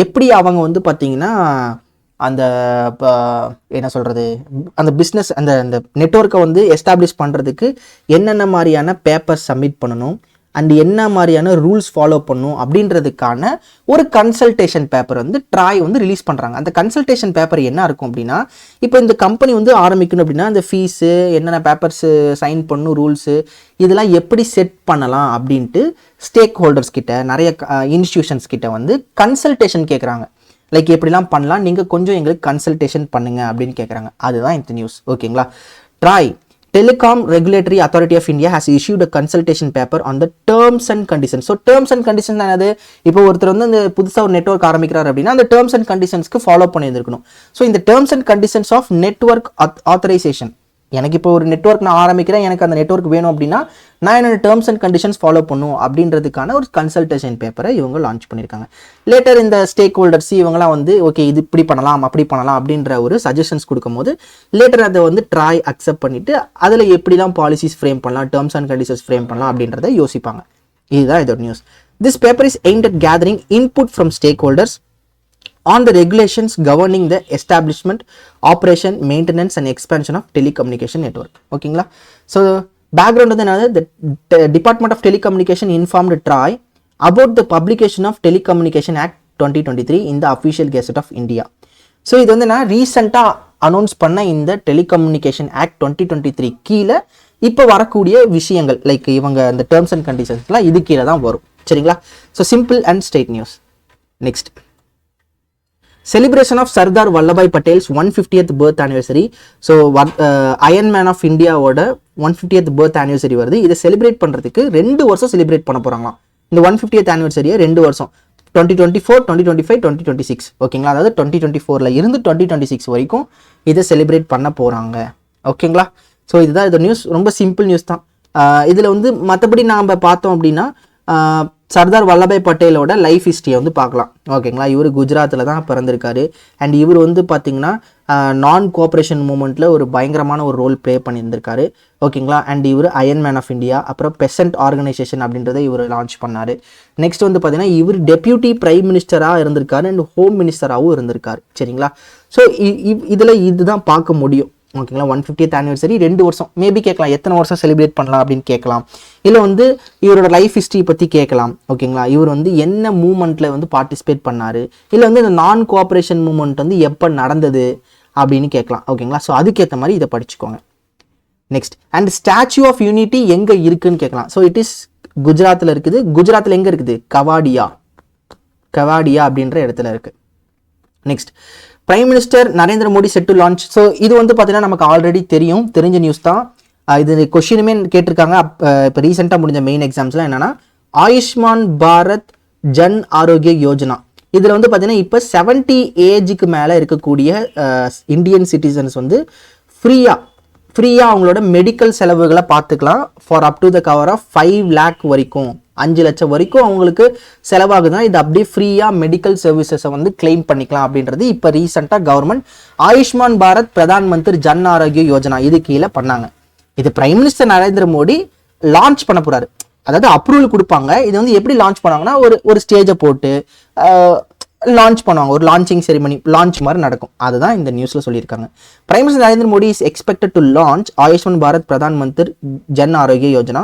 எப்படி அவங்க வந்து பார்த்தீங்கன்னா அந்த என்ன சொல்கிறது அந்த பிஸ்னஸ் அந்த நெட்வொர்க்கை வந்து எஸ்டாப்ளிஷ் பண்ணுறதுக்கு என்னென்ன மாதிரியான பேப்பர் சப்மிட் பண்ணணும் அண்ட் என்ன மாதிரியான ரூல்ஸ் ஃபாலோ பண்ணும் அப்படின்றதுக்கான ஒரு கன்சல்டேஷன் பேப்பர் வந்து ட்ராய் வந்து ரிலீஸ் பண்ணுறாங்க. அந்த கன்சல்டேஷன் பேப்பர் என்ன இருக்கும் அப்படின்னா, இப்போ இந்த கம்பெனி வந்து ஆரம்பிக்கணும் அப்படின்னா அந்த ஃபீஸு என்னென்ன பேப்பர்ஸு சைன் பண்ணும், ரூல்ஸு இதெல்லாம் எப்படி செட் பண்ணலாம் அப்படின்ட்டு ஸ்டேக் ஹோல்டர்ஸ் கிட்ட, நிறைய இன்ஸ்டிடியூஷன்ஸ் கிட்ட வந்து கன்சல்டேஷன் கேட்குறாங்க. லைக் எப்படிலாம் பண்ணலாம், நீங்கள் கொஞ்சம் எங்களுக்கு கன்சல்டேஷன் பண்ணுங்க அப்படின்னு கேட்குறாங்க. அதுதான் இந்த நியூஸ். ஓகேங்களா? TRAI Telecom Regulatory Authority of India has issued a consultation paper on the terms and conditions. So terms and conditions என்னது, இப்போ ஒருத்தர் வந்து இந்த புதுசாக ஒரு நெட்வொர்க் ஆரம்பிக்கிறார் அப்படின்னா அந்த terms and conditionsக்கு ஃபாலோ பண்ணியிருக்கணும். ஸோ இந்த terms and conditions of network authorization, எனக்கு இப்போ ஒரு நெட்வொர்க் நான் ஆரம்பிக்கிறேன், எனக்கு அந்த நெட்வொர்க் வேணும் அப்படின்னா நான் என்னோட டேர்ம்ஸ் அண்ட் கண்டிஷன்ஸ் ஃபாலோ பண்ணும் அப்படின்றதுக்கான ஒரு கன்சல்டேஷன் பேப்பரை இவங்க லான்ச் பண்ணியிருக்காங்க. லேட்டர் இந்த ஸ்டேக் ஹோல்டர்ஸ் இவங்கலாம் வந்து ஓகே இது இப்படி பண்ணலாம் அப்படி பண்ணலாம் அப்படின்ற ஒரு சஜஷன்ஸ் கொடுக்கும்போது லேட்டர் அதை வந்து ட்ராய் அக்செப்ட் பண்ணிவிட்டு அதில் எப்படிலாம் பாலிசிஸ் ஃப்ரேம் பண்ணலாம், டேர்ம்ஸ் அண்ட் கண்டிஷன்ஸ் ஃப்ரேம் பண்ணலாம் அப்படின்றத யோசிப்பாங்க. இதுதான் இதோட news. This paper is aimed at gathering input from stack holders on the regulations governing the establishment, operation, maintenance and expansion of telecommunication network. ஓகேங்களா? ஸோ பேக்ரவுண்ட் வந்து என்னது, the Department of Telecommunication informed TRAI about the publication of Telecommunication Act 2023 in the official gazette of India. So இது வந்து நான் ரீசெண்டாக announce பண்ண இந்த telecommunication act 2023 கீழே இப்போ வரக்கூடிய விஷயங்கள் லைக் இவங்க இந்த டேர்ம்ஸ் அண்ட் கண்டிஷன்ஸ்லாம் இது கீழே தான் வரும். சரிங்களா? So simple and straight news. Next, celebration of Sardar Vallabhai Patel's 150th birth anniversary. So iron man of இந்தியாவோட 150th birth anniversary வருது. இதை செலிப்ரேட் பண்ணுறதுக்கு 2 வருஷம் செலிப்ரேட் பண்ண போகிறாங்களாம். இந்த 150th anniversary 2 வருஷம் 2024, 2025, 2026 ஓகேங்களா. அதாவது 2024ல இருந்து 2026 வரைக்கும் இதை செலிப்ரேட் பண்ண போகிறாங்க ஓகேங்களா. ஸோ இதுதான் இது நியூஸ், ரொம்ப சிம்பிள் நியூஸ் தான். இதில் வந்து மற்றபடி நாம் பார்த்தோம் அப்படின்னா சர்தார் வல்லபாய் பட்டேலோட லைஃப் ஹிஸ்ட்ரியை வந்து பார்க்கலாம் ஓகேங்களா. இவர் குஜராத்தில் தான் பிறந்திருக்காரு. அண்ட் இவர் வந்து பார்த்திங்கன்னா நான் கோஆப்ரேஷன் மூமெண்ட்டில் ஒரு பயங்கரமான ஒரு ரோல் ப்ளே பண்ணியிருந்திருக்காரு ஓகேங்களா. அண்ட் இவர் அயன் மேன் ஆஃப் இந்தியா, அப்புறம் பெசன்ட் ஆர்கனைசேஷன் அப்படின்றத இவர் லான்ச் பண்ணார். நெக்ஸ்ட் வந்து பார்த்திங்கன்னா இவர் டெப்யூட்டி பிரைம் மினிஸ்டராக இருந்திருக்காரு அண்ட் ஹோம் மினிஸ்டராகவும் இருந்திருக்காரு சரிங்களா. ஸோ இதில் இதுதான் பார்க்க முடியும் ஓகேங்களா. 150th anniversary 2 வருஷம் மேபி கேட்கலாம், எத்தனை வருஷம் செலிப்ரேட் பண்ணலாம் அப்படின்னு கேட்கலாம். இல்லை வந்து இவரோட லைஃப் ஹிஸ்ட்ரி பற்றி கேட்கலாம் ஓகேங்களா. இவர் வந்து என்ன மூமெண்ட்டில் வந்து பார்ட்டிசிபேட் பண்ணார், இல்லை வந்து இந்த நான் கோஆப்ரேஷன் மூமெண்ட் வந்து எப்போ நடந்தது அப்படின்னு கேட்கலாம் ஓகேங்களா. ஸோ அதுக்கேற்ற மாதிரி இதை படிச்சுக்கோங்க. Next and statue of unity எங்கே இருக்குன்னு கேட்கலாம். ஸோ இட் இஸ் குஜராத்தில் இருக்குது. குஜராத்தில் எங்கே இருக்குது? கவாடியா அப்படின்ற இடத்துல இருக்குது. Next prime minister Narendra Modi set to launch. So இது வந்து பார்த்தீங்கன்னா நமக்கு ஆல்ரெடி தெரிஞ்ச நியூஸ் தான். இது கொஷினுமே கேட்டிருக்காங்க இப்போ ரீசெண்டாக முடிஞ்ச மெயின் எக்ஸாம்ஸ்லாம் என்னன்னா ஆயுஷ்மான் பாரத் ஜன் ஆரோக்கிய யோஜனா. இதில் வந்து பார்த்தீங்கன்னா இப்போ 70 ஏஜுக்கு மேலே இருக்கக்கூடிய இந்தியன் சிட்டிசன்ஸ் வந்து ஃப்ரீயாக அவங்களோட மெடிக்கல் செலவுகளை பார்த்துக்கலாம் for up to the cover of 5 lakh வரைக்கும், 5 லட்சம் வரைக்கும் அவங்களுக்கு செலவாகுதுன்னா இது அப்படியே ஃப்ரீயாக மெடிக்கல் சர்வீசஸை வந்து கிளைம் பண்ணிக்கலாம் அப்படின்றது இப்போ ரீசெண்டாக கவர்மெண்ட் ஆயுஷ்மான் பாரத் பிரதான் மந்திரி ஜன் ஆரோக்கிய யோஜனா இது கீழே பண்ணாங்க. இது prime minister Narendra Modi launch பண்ண போறாரு, அதாவது அப்ரூவல் கொடுப்பாங்க. இது வந்து எப்படி லான்ச் பண்ணாங்கன்னா ஒரு ஸ்டேஜை போட்டு லான்ச் பண்ணுவாங்க, ஒரு லான்ச்சிங் செரிமனி லான்ச் மாதிரி நடக்கும். அதுதான் இந்த நியூஸ்ல சொல்லியிருக்காங்க. Prime minister Narendra Modi is expected to launch Ayushman Bharat Pradhan Mantri Jan Arogya Yojana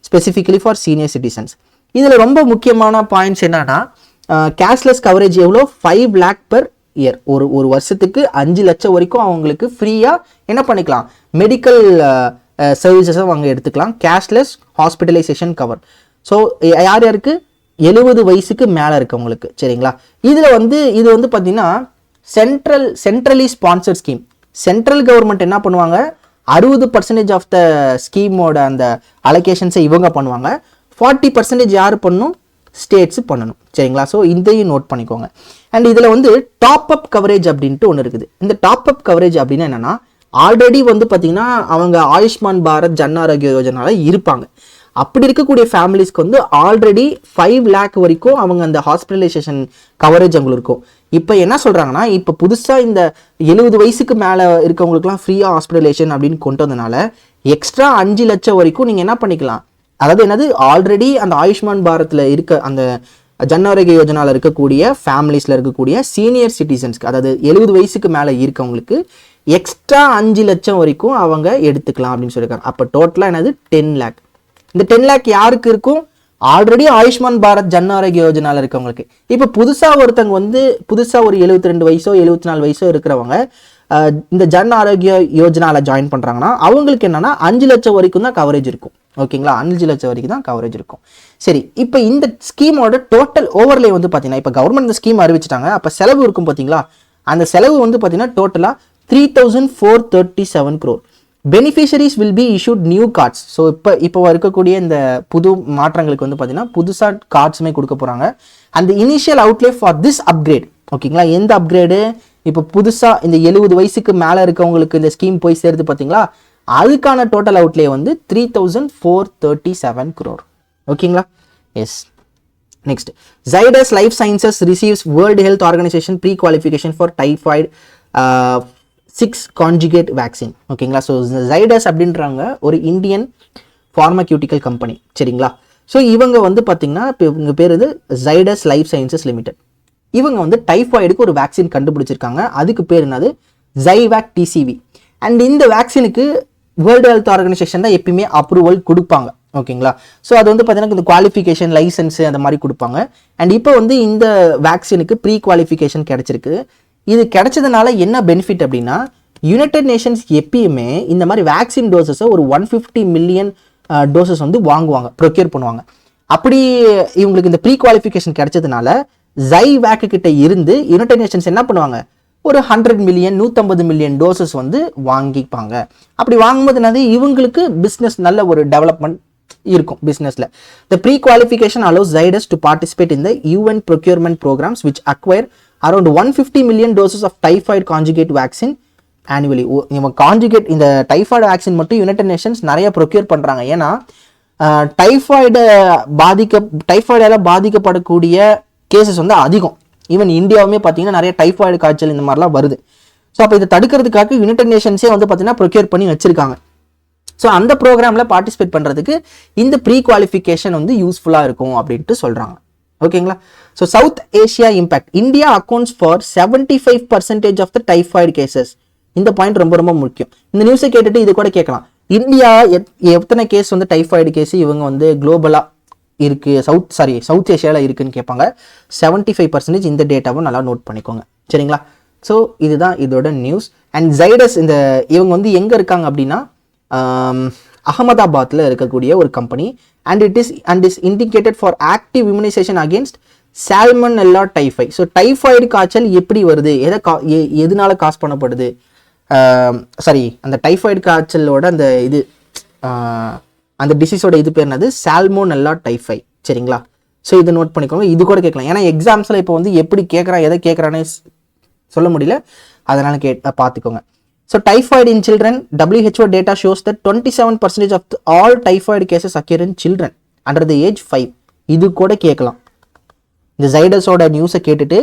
specifically for senior citizens. இதில் ரொம்ப முக்கியமான பாயிண்ட்ஸ் என்னன்னா கேஷ்லெஸ் கவரேஜ் எவ்வளோ 5 lakh per year, ஒரு வருஷத்துக்கு 5 லட்சம் வரைக்கும் அவங்களுக்கு ஃப்ரீயாக என்ன பண்ணிக்கலாம், மெடிக்கல் சர்வீசஸை அவங்க எடுத்துக்கலாம். Cashless hospitalisation cover. ஸோ யாருக்கு 70 வயசுக்கு மேலே இருக்கவங்களுக்கு சரிங்களா. இது வந்து பார்த்தீங்கன்னா centrally sponsored scheme. Central government என்ன பண்ணுவாங்க, 60% ஆஃப் த ஸ்கீமோட அந்த அலோகேஷன்ஸை இவங்க பண்ணுவாங்க, 40% யார் பண்ணணும், ஸ்டேட்ஸ் பண்ணணும் சரிங்களா. ஸோ இதையும் நோட் பண்ணிக்கோங்க. அண்ட் இதில் வந்து டாப் அப் கவரேஜ் அப்படின்ட்டு ஒன்று இருக்குது. இந்த டாப் அப் கவரேஜ் அப்படின்னா என்னன்னா ஆல்ரெடி வந்து பார்த்தீங்கன்னா அவங்க ஆயுஷ்மான் பாரத் ஜன் ஆரோக்கிய யோஜனால இருப்பாங்க. அப்படி இருக்கக்கூடிய ஃபேமிலிஸ்க்கு வந்து ஆல்ரெடி 5 lakh வரைக்கும் அவங்க அந்த ஹாஸ்பிட்டலைசேஷன் கவரேஜ் அவங்களுக்கு இருக்கும். இப்போ என்ன சொல்கிறாங்கன்னா இப்போ புதுசாக இந்த 70 வயசுக்கு மேலே இருக்கவங்களுக்குலாம் ஃப்ரீயாக ஹாஸ்பிட்டலைசேஷன் அப்படின்னு கொண்டு வந்தனால எக்ஸ்ட்ரா 5 லட்சம் வரைக்கும் நீங்கள் என்ன பண்ணிக்கலாம், அதாவது என்னது ஆல்ரெடி அந்த ஆயுஷ்மான் பாரத்தில் இருக்க அந்த ஜன் ஆரோக்கிய யோஜனாவில் இருக்கக்கூடிய ஃபேமிலிஸில் இருக்கக்கூடிய சீனியர் சிட்டிசன்ஸ்க்கு, அதாவது 70 வயசுக்கு மேலே இருக்கவங்களுக்கு எக்ஸ்ட்ரா 5 லட்சம் வரைக்கும் அவங்க எடுத்துக்கலாம் அப்படின்னு சொல்லியிருக்காங்க. அப்போ டோட்டலாக என்னது 10 lakh. இந்த 10 lakh யாருக்கு இருக்கும், ஆல்ரெடி ஆயுஷ்மான் பாரத் ஜன் ஆரோக்கிய யோஜனால இருக்கவங்களுக்கு. இப்போ புதுசாக ஒருத்தவங்க வந்து புதுசாக ஒரு 72 வயசோ 74 வயசோ இருக்கிறவங்க இந்த ஜன் ஆரோக்கிய யோஜனால ஜாயின் பண்ணுறாங்கன்னா அவங்களுக்கு என்னன்னா 5 லட்சம் வரைக்கும் தான் கவரேஜ் இருக்கும் ஓகேங்களா. 5 லட்சம் வரைக்கும் தான் கவரேஜ் இருக்கும். சரி, இப்போ இந்த ஸ்கீமோட டோட்டல் ஓவர்லே வந்து பார்த்தீங்கன்னா இப்போ கவர்மெண்ட் இந்த ஸ்கீம் அறிவிச்சிட்டாங்க. அப்போ செலவு இருக்கும் பார்த்தீங்களா, அந்த செலவு வந்து பார்த்தீங்கன்னா டோட்டலாக 3,437 crore. Beneficiaries will be issued new cards. So இப்போ இருக்கக்கூடிய இந்த புது மாற்றங்களுக்கு வந்து பார்த்தீங்கன்னா புதுசாக கார்ட்ஸுமே கொடுக்க போகிறாங்க. அந்த initial outlay for this upgrade ஓகேங்களா. எந்த அப்கிரேடு, இப்போ புதுசாக இந்த 70 வயசுக்கு மேலே இருக்கவங்களுக்கு இந்த ஸ்கீம் போய் சேருது பார்த்தீங்களா, அதுக்கான டோட்டல் அவுட்லே வந்து 3,437 crore ஓகேங்களா. Yes, next Zydus life sciences receives world health organisation pre qualification for typhoid 6 conjugate vaccine ஓகேங்களா. ஸோ Zydus அப்படின்றாங்க ஒரு இந்தியன் ஃபார்மக்யூட்டிக்கல் கம்பெனி சரிங்களா. ஸோ இவங்க வந்து பார்த்தீங்கன்னா இப்போ இவங்க பேர் இது Zydus லைஃப் சயின்சஸ் லிமிடெட். இவங்க வந்து டைஃபாய்டுக்கு ஒரு வேக்சின் கண்டுபிடிச்சிருக்காங்க. அதுக்கு பேர் என்னது, Zyvac TCV. அண்ட் இந்த வேக்சினுக்கு வேர்ல்டு ஹெல்த் ஆர்கனைசேஷன் தான் எப்பயுமே அப்ரூவல் கொடுப்பாங்க ஓகேங்களா. ஸோ அது வந்து பார்த்தீங்கன்னா இந்த குவாலிஃபிகேஷன் லைசன்ஸ் அந்த மாதிரி கொடுப்பாங்க. அண்ட் இப்போ வந்து இந்த வேக்சினுக்கு ப்ரீ குவாலிஃபிகேஷன் கிடைச்சிருக்கு. இது கிடைச்சதுனால என்ன பெனிஃபிட் அப்படின்னா, யுனைடெட் நேஷன்ஸ் எப்பயுமே இந்த மாதிரி வேக்சின் டோசஸை ஒரு 150 million டோசஸ் வந்து வாங்குவாங்க, ப்ரொக்யூர் பண்ணுவாங்க. அப்படி இவங்களுக்கு இந்த ப்ரீ குவாலிஃபிகேஷன் கிடைச்சதுனால Zyvac கிட்ட இருந்து யுனைடெட் நேஷன்ஸ் என்ன பண்ணுவாங்க, ஒரு 100 million 150 million டோசஸ் வந்து வாங்கிப்பாங்க. அப்படி வாங்கும்போது என்னது, இவங்களுக்கு பிஸ்னஸ் நல்ல ஒரு டெவலப்மெண்ட் இருக்கும் பிஸ்னஸில். The pre-qualification allows Zydus to participate in the UN procurement programs which acquire around 150 million doses of typhoid conjugate vaccine annually. நம்ம கான்ஜுகேட் இந்த டைஃபாய்டு வேக்சின் மட்டும் யுனைடெட் நேஷன்ஸ் நிறைய ப்ரொக்யூர் பண்ணுறாங்க. ஏன்னா டைஃபாய்டால பாதிக்கப்படக்கூடிய கேசஸ் வந்து அதிகம். ஈவன் இந்தியாவுமே பார்த்தீங்கன்னா நிறைய டைஃபாய்டு காய்ச்சல் இந்த மாதிரிலாம் வருது. ஸோ அப்போ இதை தடுக்கிறதுக்காக யுனைடெட் நேஷன்ஸே வந்து பார்த்தீங்கன்னா ப்ரொக்யூர் பண்ணி வச்சிருக்காங்க. ஸோ அந்த ப்ரோக்ராமில் பார்ட்டிசிபேட் பண்ணுறதுக்கு இந்த ப்ரீ குவாலிஃபிகேஷன் வந்து யூஸ்ஃபுல்லாக இருக்கும் அப்படின்ட்டு சொல்கிறாங்க. ஓகேங்களா? So south Asia impact. India accounts for 75% of the typhoid cases. இந்த பாயிண்ட் ரொம்ப ரொம்ப முக்கியம். இந்த நியூஸை கேட்டுட்டு இது கூட கேட்கலாம், இந்தியா எத்தனை கேஸ் வந்து டைஃபாய்டு கேஸ் இவங்க வந்து குளோபலாக இருக்குது, சவுத் ஏஷியாவில் இருக்குன்னு கேட்பாங்க. 75% இந்த டேட்டாவை நல்லா நோட் பண்ணிக்கோங்க. சரிங்களா? ஸோ இதுதான் இதோட நியூஸ். அண்ட் ஜைடஸ் இவங்க வந்து எங்கே இருக்காங்க அப்படின்னா அகமதாபாத்தில் இருக்கக்கூடிய ஒரு company. And is indicated for active immunisation against Salmonella typhi. So typhoid காய்ச்சல் எப்படி வருது, எதனால காஸ் பண்ணப்படுது, அந்த டைஃபாய்டு காய்ச்சலோட அந்த டிசீஸோட இது பேர் என்னது, சால்மோனெல்லா டைஃபை. சரிங்களா? ஸோ இதை நோட் பண்ணிக்கோங்க. இது கூட கேட்கலாம், ஏன்னா எக்ஸாம்ஸில் இப்போ வந்து எப்படி கேட்குறான் எதை கேட்குறானே சொல்ல முடியல, அதனால பார்த்துக்கோங்க. So typhoid in children, WHO data shows that 27% of all typhoid cases occur in children under the age 5. இது கூட கேட்கலாம். இந்த ஜைடஸோட நியூஸை கேட்டுட்டு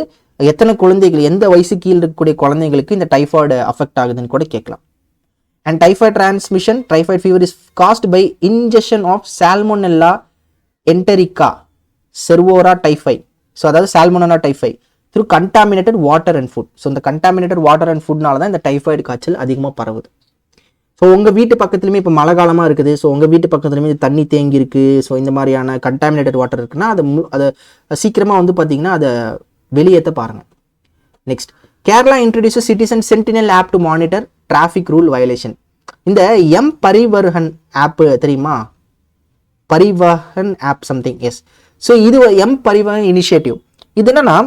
எத்தனை குழந்தைகள், எந்த வயசு கீழே இருக்கக்கூடிய குழந்தைங்களுக்கு இந்த டைஃபாய்டு அஃபெக்ட் ஆகுதுன்னு கூட கேட்கலாம். And typhoid transmission, typhoid fever is caused by injection of Salmonella enterica serovar typhi. So அதாவது Salmonella typhi through contaminated water and food. So இந்த கண்டாமினேட்டட் வாட்டர் அண்ட் ஃபுட்னால தான் இந்த டைஃபாய்டு காய்ச்சல் அதிகமாக பரவுது. ஸோ உங்கள் வீட்டு பக்கத்துலையுமே இப்போ மழை காலமாக இருக்குது, ஸோ உங்கள் வீட்டு பக்கத்துலையுமே தண்ணி தேங்கி இருக்குது, ஸோ இந்த மாதிரியான கண்டாமினேட்டட் வாட்டர் இருக்குன்னா அதை சீக்கிரமாக வந்து பார்த்தீங்கன்னா அதை வெளியேற்ற பாருங்கள். Next, Kerala introduce citizen sentinel app to monitor traffic rule violation. இந்த பரிவர்ஹன் ஆப் தெரியுமா, Parivahan app something, yes. So இது பரிவஹன் இனிஷியேட்டிவ். இது என்னன்னா,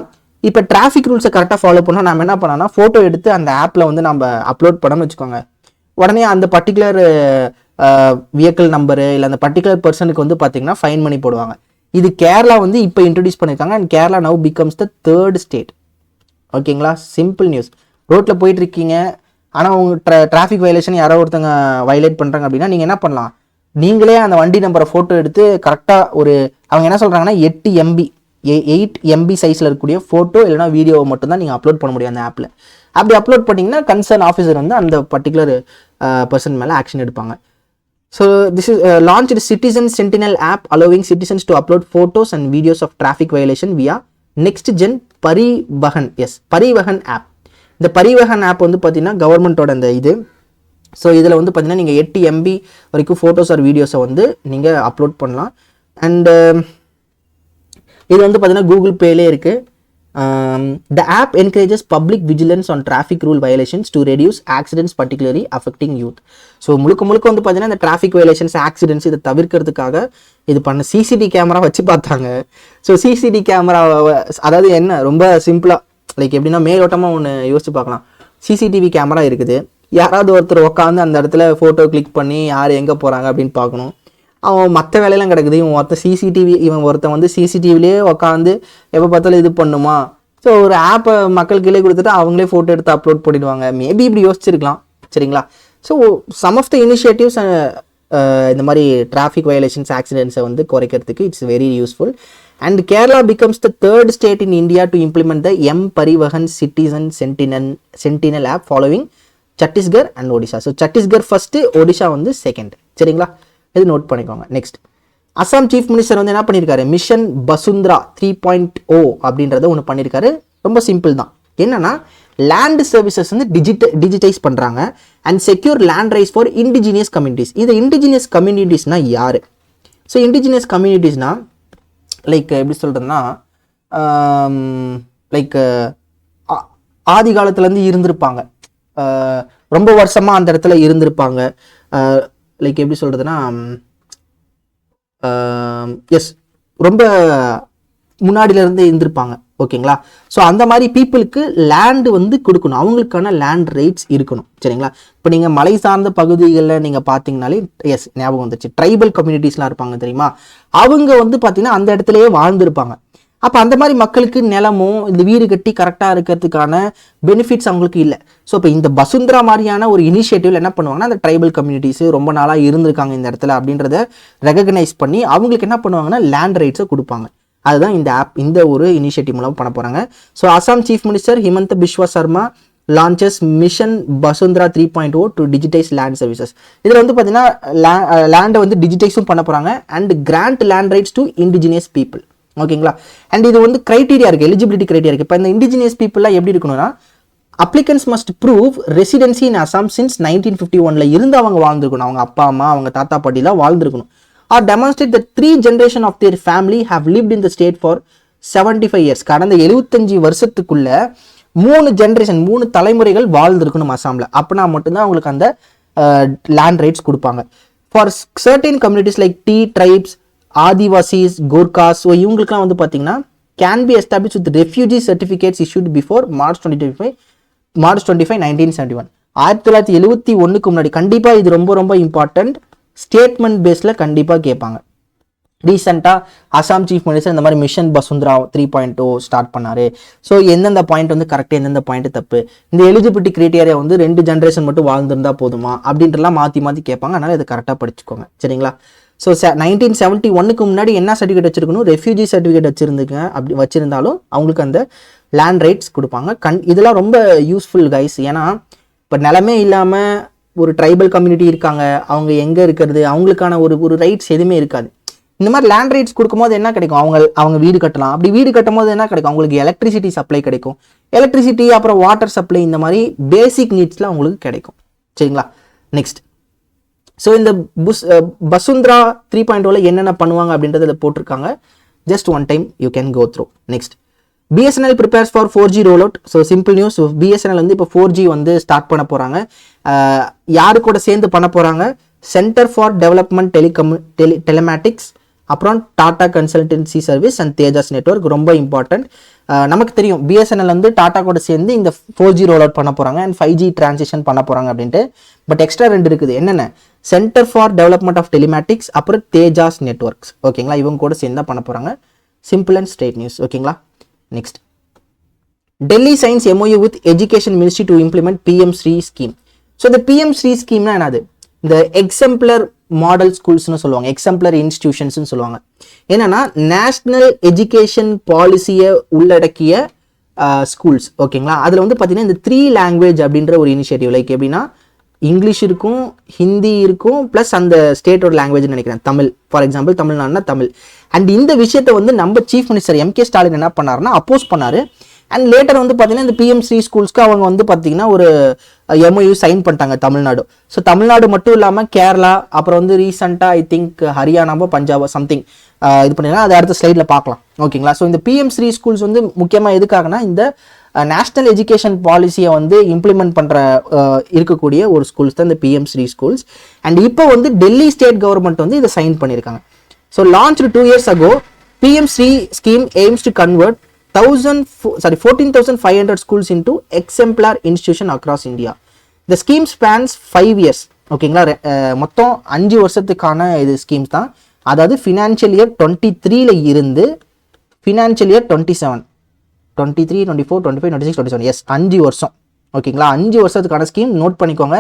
இப்போ டிராஃபிக் ரூல்ஸை கரெக்டாக ஃபாலோ பண்ணோம், நம்ம என்ன பண்ணோம்னா ஃபோட்டோ எடுத்து அந்த ஆப்பில் வந்து நம்ம அப்லோட் பண்ணோம்னு வச்சுக்கோங்க, உடனே அந்த பர்டிகுலர் வெஹிக்கிள் நம்பரு இல்லை அந்த பர்டிகுலர் பர்சனுக்கு வந்து பார்த்தீங்கன்னா ஃபைன் பண்ணி போடுவாங்க. இது கேரளா வந்து இப்போ இன்ட்ரடியூஸ் பண்ணியிருக்காங்க. And Kerala now becomes the 3rd state. ஓகேங்களா? Simple news. ரோட்டில் போயிட்டு இருக்கீங்க, ஆனால் உங்கள் டிராஃபிக் வயலேஷன் யாரோ ஒருத்தங்க வயலேட் பண்ணுறாங்க அப்படின்னா நீங்கள் என்ன பண்ணலாம், நீங்களே அந்த வண்டி நம்பரை ஃபோட்டோ எடுத்து கரெக்டாக அவங்க என்ன சொல்கிறாங்கன்னா 8 MB சைஸில் இருக்கக்கூடிய ஃபோட்டோ இல்லைனா வீடியோவை மட்டும்தான் நீங்கள் அப்லோட் பண்ண முடியும் அந்த ஆப்பில். அப்படி அப்லோட் பண்ணிங்கன்னா கன்சர்ன் ஆஃபீஸர் வந்து அந்த பர்டிகுலர் பர்சன் மேலே ஆக்ஷன் எடுப்பாங்க. So this is launched Citizen Sentinel app allowing citizens to upload photos and videos of traffic violation via next gen Parivahan. Yes, Parivahan app. இந்த பரிவஹன் ஆப் வந்து பார்த்தீங்கன்னா கவர்மெண்ட்டோட அந்த இது. ஸோ இதில் வந்து பார்த்தீங்கன்னா நீங்கள் 8 MB வரைக்கும் ஃபோட்டோஸ் ஆர் வீடியோஸை வந்து நீங்கள் அப்லோட் பண்ணலாம். அண்ட் இது வந்து பார்த்தீங்கன்னா கூகுள் பேலே இருக்குது. The app encourages public vigilance on traffic rule violations to reduce accidents particularly affecting youth. So முழுக்க வந்து பார்த்தீங்கன்னா இந்த டிராஃபிக் வயலேஷன்ஸ், ஆக்சிடென்ட்ஸ் இதை தவிர்க்கிறதுக்காக இது பண்ண சிசிடி கேமரா வச்சு பார்த்தாங்க. ஸோ சிசிடி கேமரா அதாவது என்ன, ரொம்ப சிம்பிளாக லைக் எப்படின்னா மேலோட்டமாக ஒன்று யோசிச்சு பார்க்கலாம். சிசிடிவி கேமரா இருக்குது, யாராவது ஒருத்தர் உட்காந்து அந்த இடத்துல ஃபோட்டோ கிளிக் பண்ணி யார் எங்கே போகிறாங்க அப்படின்னு பார்க்கணும். அவன் மற்ற வேலையெல்லாம் கிடக்குது, இவன் ஒருத்தன் வந்து சிசிடிவிலே உட்காந்து எப்போ பார்த்தாலும் இது பண்ணுமா. ஸோ ஒரு ஆப்பை மக்கள் கீழே கொடுத்துட்டு அவங்களே ஃபோட்டோ எடுத்து அப்லோட் பண்ணிடுவாங்க. மேபி இப்படி யோசிச்சிருக்கலாம். சரிங்களா? So some of the initiatives இந்த மாதிரி டிராஃபிக் வயலேஷன்ஸ், ஆக்சிடென்ட்ஸை வந்து குறைக்கிறதுக்கு it's very useful. And Kerala becomes the 3rd state in India to implement the Parivahan Citizen Sentinel app following Chhattisgarh and Odisha. So Chhattisgarh first, Odisha வந்து second. சரிங்களா? இது note பண்ணிக்கோங்க. Next, Assam chief minister வந்து என்ன பண்ணியிருக்காரு, mission பசுந்தரா 3.0 அப்படின்றத ஒன்று பண்ணியிருக்காரு. ரொம்ப சிம்பிள் தான். என்னன்னா லேண்ட் சர்வீசஸ் வந்து டிஜிட்டைஸ் பண்ணுறாங்க and secure land rights for indigenous communities. இது இண்டிஜினியஸ் கம்யூனிட்டிஸ்னா யார்? ஸோ இண்டிஜினியஸ் கம்யூனிட்டிஸ்னா லைக் எப்படி சொல்கிறதுனா, லைக் ஆதி காலத்துலேருந்து இருந்திருப்பாங்க, ரொம்ப வருஷமாக அந்த இடத்துல இருந்திருப்பாங்க. லைக் எப்படி சொல்கிறதுனா, எஸ் ரொம்ப முன்னாடியிலேருந்து இருந்திருப்பாங்க. ஓகேங்களா? ஸோ அந்த மாதிரி பீப்புளுக்கு லேண்டு வந்து கொடுக்கணும், அவங்களுக்கான லேண்ட் ரைட்ஸ் இருக்கணும். சரிங்களா? இப்போ நீங்கள் மலை சார்ந்த பகுதிகளில் நீங்கள் பார்த்தீங்கனாலே எஸ் ஞாபகம் வந்துச்சு, ட்ரைபல் கம்யூனிட்டிஸ்லாம் இருப்பாங்க தெரியுமா, அவங்க வந்து பார்த்தீங்கன்னா அந்த இடத்துலையே வாழ்ந்துருப்பாங்க. அப்போ அந்த மாதிரி மக்களுக்கு நிலமும் இந்த வீடு கட்டி கரெக்டாக இருக்கிறதுக்கான பெனிஃபிட்ஸ் அவங்களுக்கு இல்லை. ஸோ இப்போ இந்த பசுந்தரா மாதிரியான ஒரு இனிஷியேட்டிவ்ல என்ன பண்ணுவாங்கன்னா, அந்த ட்ரைபல் கம்யூனிட்டிஸ் ரொம்ப நாளாக இருந்திருக்காங்க இந்த இடத்துல அப்படின்றத ரெகக்னைஸ் பண்ணி அவங்களுக்கு என்ன பண்ணுவாங்கன்னா லேண்ட் ரைட்ஸை கொடுப்பாங்க. அதுதான் இந்த ஆப் இந்த ஒரு இனிஷியேட்டிவ் மூலம் பண்ண போகிறாங்க. So Assam chief minister Himanta Biswa Sarma launches mission Basundhara 3.0 to digitise land services. இதில் வந்து பார்த்தீங்கன்னா லேண்டை வந்து டிஜிட்டைஸும் பண்ண போகிறாங்க and grant land rights to indigenous people. ஓகேங்களா? அண்ட் இது வந்து கிரைட்டீரியா இருக்குது, எலிஜிபிலிட்டி கிரைட்டீரியா இருக்குது. இப்போ இந்த இண்டிஜினியஸ் பீப்புளாக எப்படி இருக்கணும்னா, அப்ளிகன்ஸ் மஸ்ட் ப்ரூவ் ரெசிடென்சி இன் அசாம் சின்ஸ் 1951 இருந்து அவங்க வாழ்ந்துருக்கணும், அவங்க அப்பா அம்மா அவங்க தாத்தா பாட்டிலாம் வாழ்ந்துருக்கணும். Or demonstrate that 3 generations of their family have lived in the state for 75 years. கடந்த 75 வருஷத்துக்குள்ள 3 ஜென்ரேஷன் 3 தலைமுறைகள் வாழ்ந்துருக்கணும் அசாமில். அப்படின்னா மட்டும்தான் அவங்களுக்கு அந்த லேண்ட் ரைட்ஸ் கொடுப்பாங்க. For certain communities like the tribes, Adivasis, Gorkhas, so இவங்களுக்குலாம் வந்து பார்த்தீங்கன்னா can be establish with refugee certificates issued before March 25, 1971. 1971க்கு முன்னாடி கண்டிப்பாக இது ரொம்ப ரொம்ப இம்பார்ட்டன்ட். ஸ்டேட்மெண்ட் பேஸில் கண்டிப்பாக கேட்பாங்க. ரீசெண்டாக அசாம் சீஃப் மினிஸ்டர் இந்த மாதிரி மிஷன் Basundhara 3.0 ஸ்டார்ட் பண்ணார். ஸோ எந்தெந்த பாயிண்ட் வந்து கரெக்டாக, எந்தெந்த பாயிண்ட் தப்பு, இந்த எலிஜிபிலிட்டி கிரைட்டீரியா வந்து 2 ஜென்ரேஷன் மட்டும் வாழ்ந்துருந்தா போதுமா அப்படின்றலாம் மாற்றி கேட்பாங்க. அதனால் இதை கரெக்டாக படிச்சுக்கோங்க. சரிங்களா? ஸோ 1971க்கு முன்னாடி என்ன சர்டிஃபிகேட் வச்சிருக்கணும், ரெஃப்யூஜி சர்டிஃபிகேட் வச்சுருந்துங்க. அப்படி வச்சுருந்தாலும் அவங்களுக்கு அந்த லேண்ட் ரைட்ஸ் கொடுப்பாங்க. இதெல்லாம் ரொம்ப யூஸ்ஃபுல் கைஸ். ஏன்னா இப்போ நிலமே இல்லாமல் ஒரு ட்ரைபல் கம்யூனிட்டி இருக்காங்க, அவங்க எங்கே இருக்கிறது, அவங்களுக்கான ஒரு ரைட்ஸ் எதுவுமே இருக்காது. இந்த மாதிரி லேண்ட் ரைட்ஸ் கொடுக்கும்போது என்ன கிடைக்கும், அவங்க வீடு கட்டலாம். அப்படி வீடு கட்டும் போது என்ன கிடைக்கும், அவங்களுக்கு எலக்ட்ரிசிட்டி சப்ளை கிடைக்கும். எலக்ட்ரிசிட்டி அப்புறம் வாட்டர் சப்ளை, இந்த மாதிரி பேசிக் நீட்ஸ்லாம் அவங்களுக்கு கிடைக்கும். சரிங்களா? நெக்ஸ்ட், ஸோ இந்த Basundhara 3.0 என்னென்ன பண்ணுவாங்க அப்படின்றத போட்டிருக்காங்க. Just one time you can go through. Next, BSNL prepares for 4G rollout. So simple news, BSNL வந்து இப்போ 4G வந்து ஸ்டார்ட் பண்ண போகிறாங்க. யாரு கூட சேர்ந்து பண்ண போகிறாங்க, சென்டர் ஃபார் டெவலப்மெண்ட் டெலிமேட்டிக்ஸ், அப்புறம் Tata consultancy service and Tejas network. ரொம்ப இம்பார்ட்டன்ட். நமக்கு தெரியும் BSNL வந்து டாடா கூட சேர்ந்து இந்த 4G ரோல் அவுட் பண்ண போகிறாங்க அண்ட் 5G டிரான்சிஷன் பண்ண போகிறாங்க அப்படின்ட்டு. பட் எக்ஸ்ட்ரா 2 இருக்குது. என்னென்ன, centre for development of telematics, அப்புறம் தேஜாஸ் நெட்வொர்க்ஸ். ஓகேங்களா? இவங்க கூட சேர்ந்து தான் பண்ண போகிறாங்க. Simple and straight news. ஓகேங்களா? Next, Delhi signs MOU with education ministry to implement PM-SHRI scheme. So இந்த PM-SHRI ஸ்கீம்னா என்னது, இந்த எக்ஸாம்பிளர் மாடல் ஸ்கூல்ஸ்னு சொல்லுவாங்க, எக்ஸாம்பிளர் இன்ஸ்டிடியூஷன்ஸ்னு சொல்லுவாங்க. என்னன்னா நேஷனல் எஜுகேஷன் பாலிசியை உள்ளடக்கிய ஸ்கூல்ஸ். ஓகேங்களா? அதில் வந்து பார்த்தீங்கன்னா இந்த 3 லாங்குவேஜ் அப்படின்ற ஒரு இனிஷியேட்டிவ். லைக் எப்படின்னா இங்கிலீஷ் இருக்கும், ஹிந்தி இருக்கும், ப்ளஸ் அந்த ஸ்டேட்டோட லாங்குவேஜ்னு நினைக்கிறேன் தமிழ். ஃபார் எக்ஸாம்பிள் தமிழ்நாடுனா தமிழ். அண்ட் இந்த விஷயத்தை வந்து நம்ம சீஃப் மினிஸ்டர் MK ஸ்டாலின் என்ன பண்ணாருன்னா அப்போஸ் பண்ணாரு. அண்ட் லேட்டர் வந்து பார்த்தீங்கன்னா இந்த PM-SHRI ஸ்கூல்ஸ்க்கு அவங்க வந்து பார்த்தீங்கன்னா ஒரு MOU சைன் பண்ணிட்டாங்க தமிழ்நாடு. ஸோ தமிழ்நாடு மட்டும் இல்லாமல் கேரளா, அப்புறம் வந்து ரீசெண்டாக ஐ திங்க் ஹரியானாவோ பஞ்சாபோ சம்திங் இது பண்ணிங்கன்னா அது அடுத்த ஸ்லைடில் பார்க்கலாம். ஓகேங்களா? ஸோ இந்த PM-SHRI ஸ்கூல்ஸ் வந்து முக்கியமாக எதுக்காகனா இந்த நேஷனல் எஜுகேஷன் பாலிசியை வந்து இம்ப்ளிமெண்ட் பண்ணுற இருக்கக்கூடிய ஒரு ஸ்கூல்ஸ் தான் இந்த PM-SHRI ஸ்கூல்ஸ். அண்ட் இப்போ வந்து டெல்லி ஸ்டேட் கவர்மெண்ட் வந்து இதை சைன் பண்ணியிருக்காங்க. So launched 2 years ago, PM-SHRI scheme aims to convert 14,500 schools into exemplar institution across India. The scheme spans 5 years. ஓகேங்களா? மொத்தம் 5 வருஷத்துக்கான இது ஸ்கீம்ஸ் தான். அதாவது ஃபினான்ஷியல் இயர் 23ல இருந்து ஃபினான்ஷியல் இயர் 27, 23, 24, 25, 26, 27. எஸ், 5 வருஷம். ஓகேங்களா? 5 வருஷத்துக்கான ஸ்கீம் நோட் பண்ணிக்கோங்க.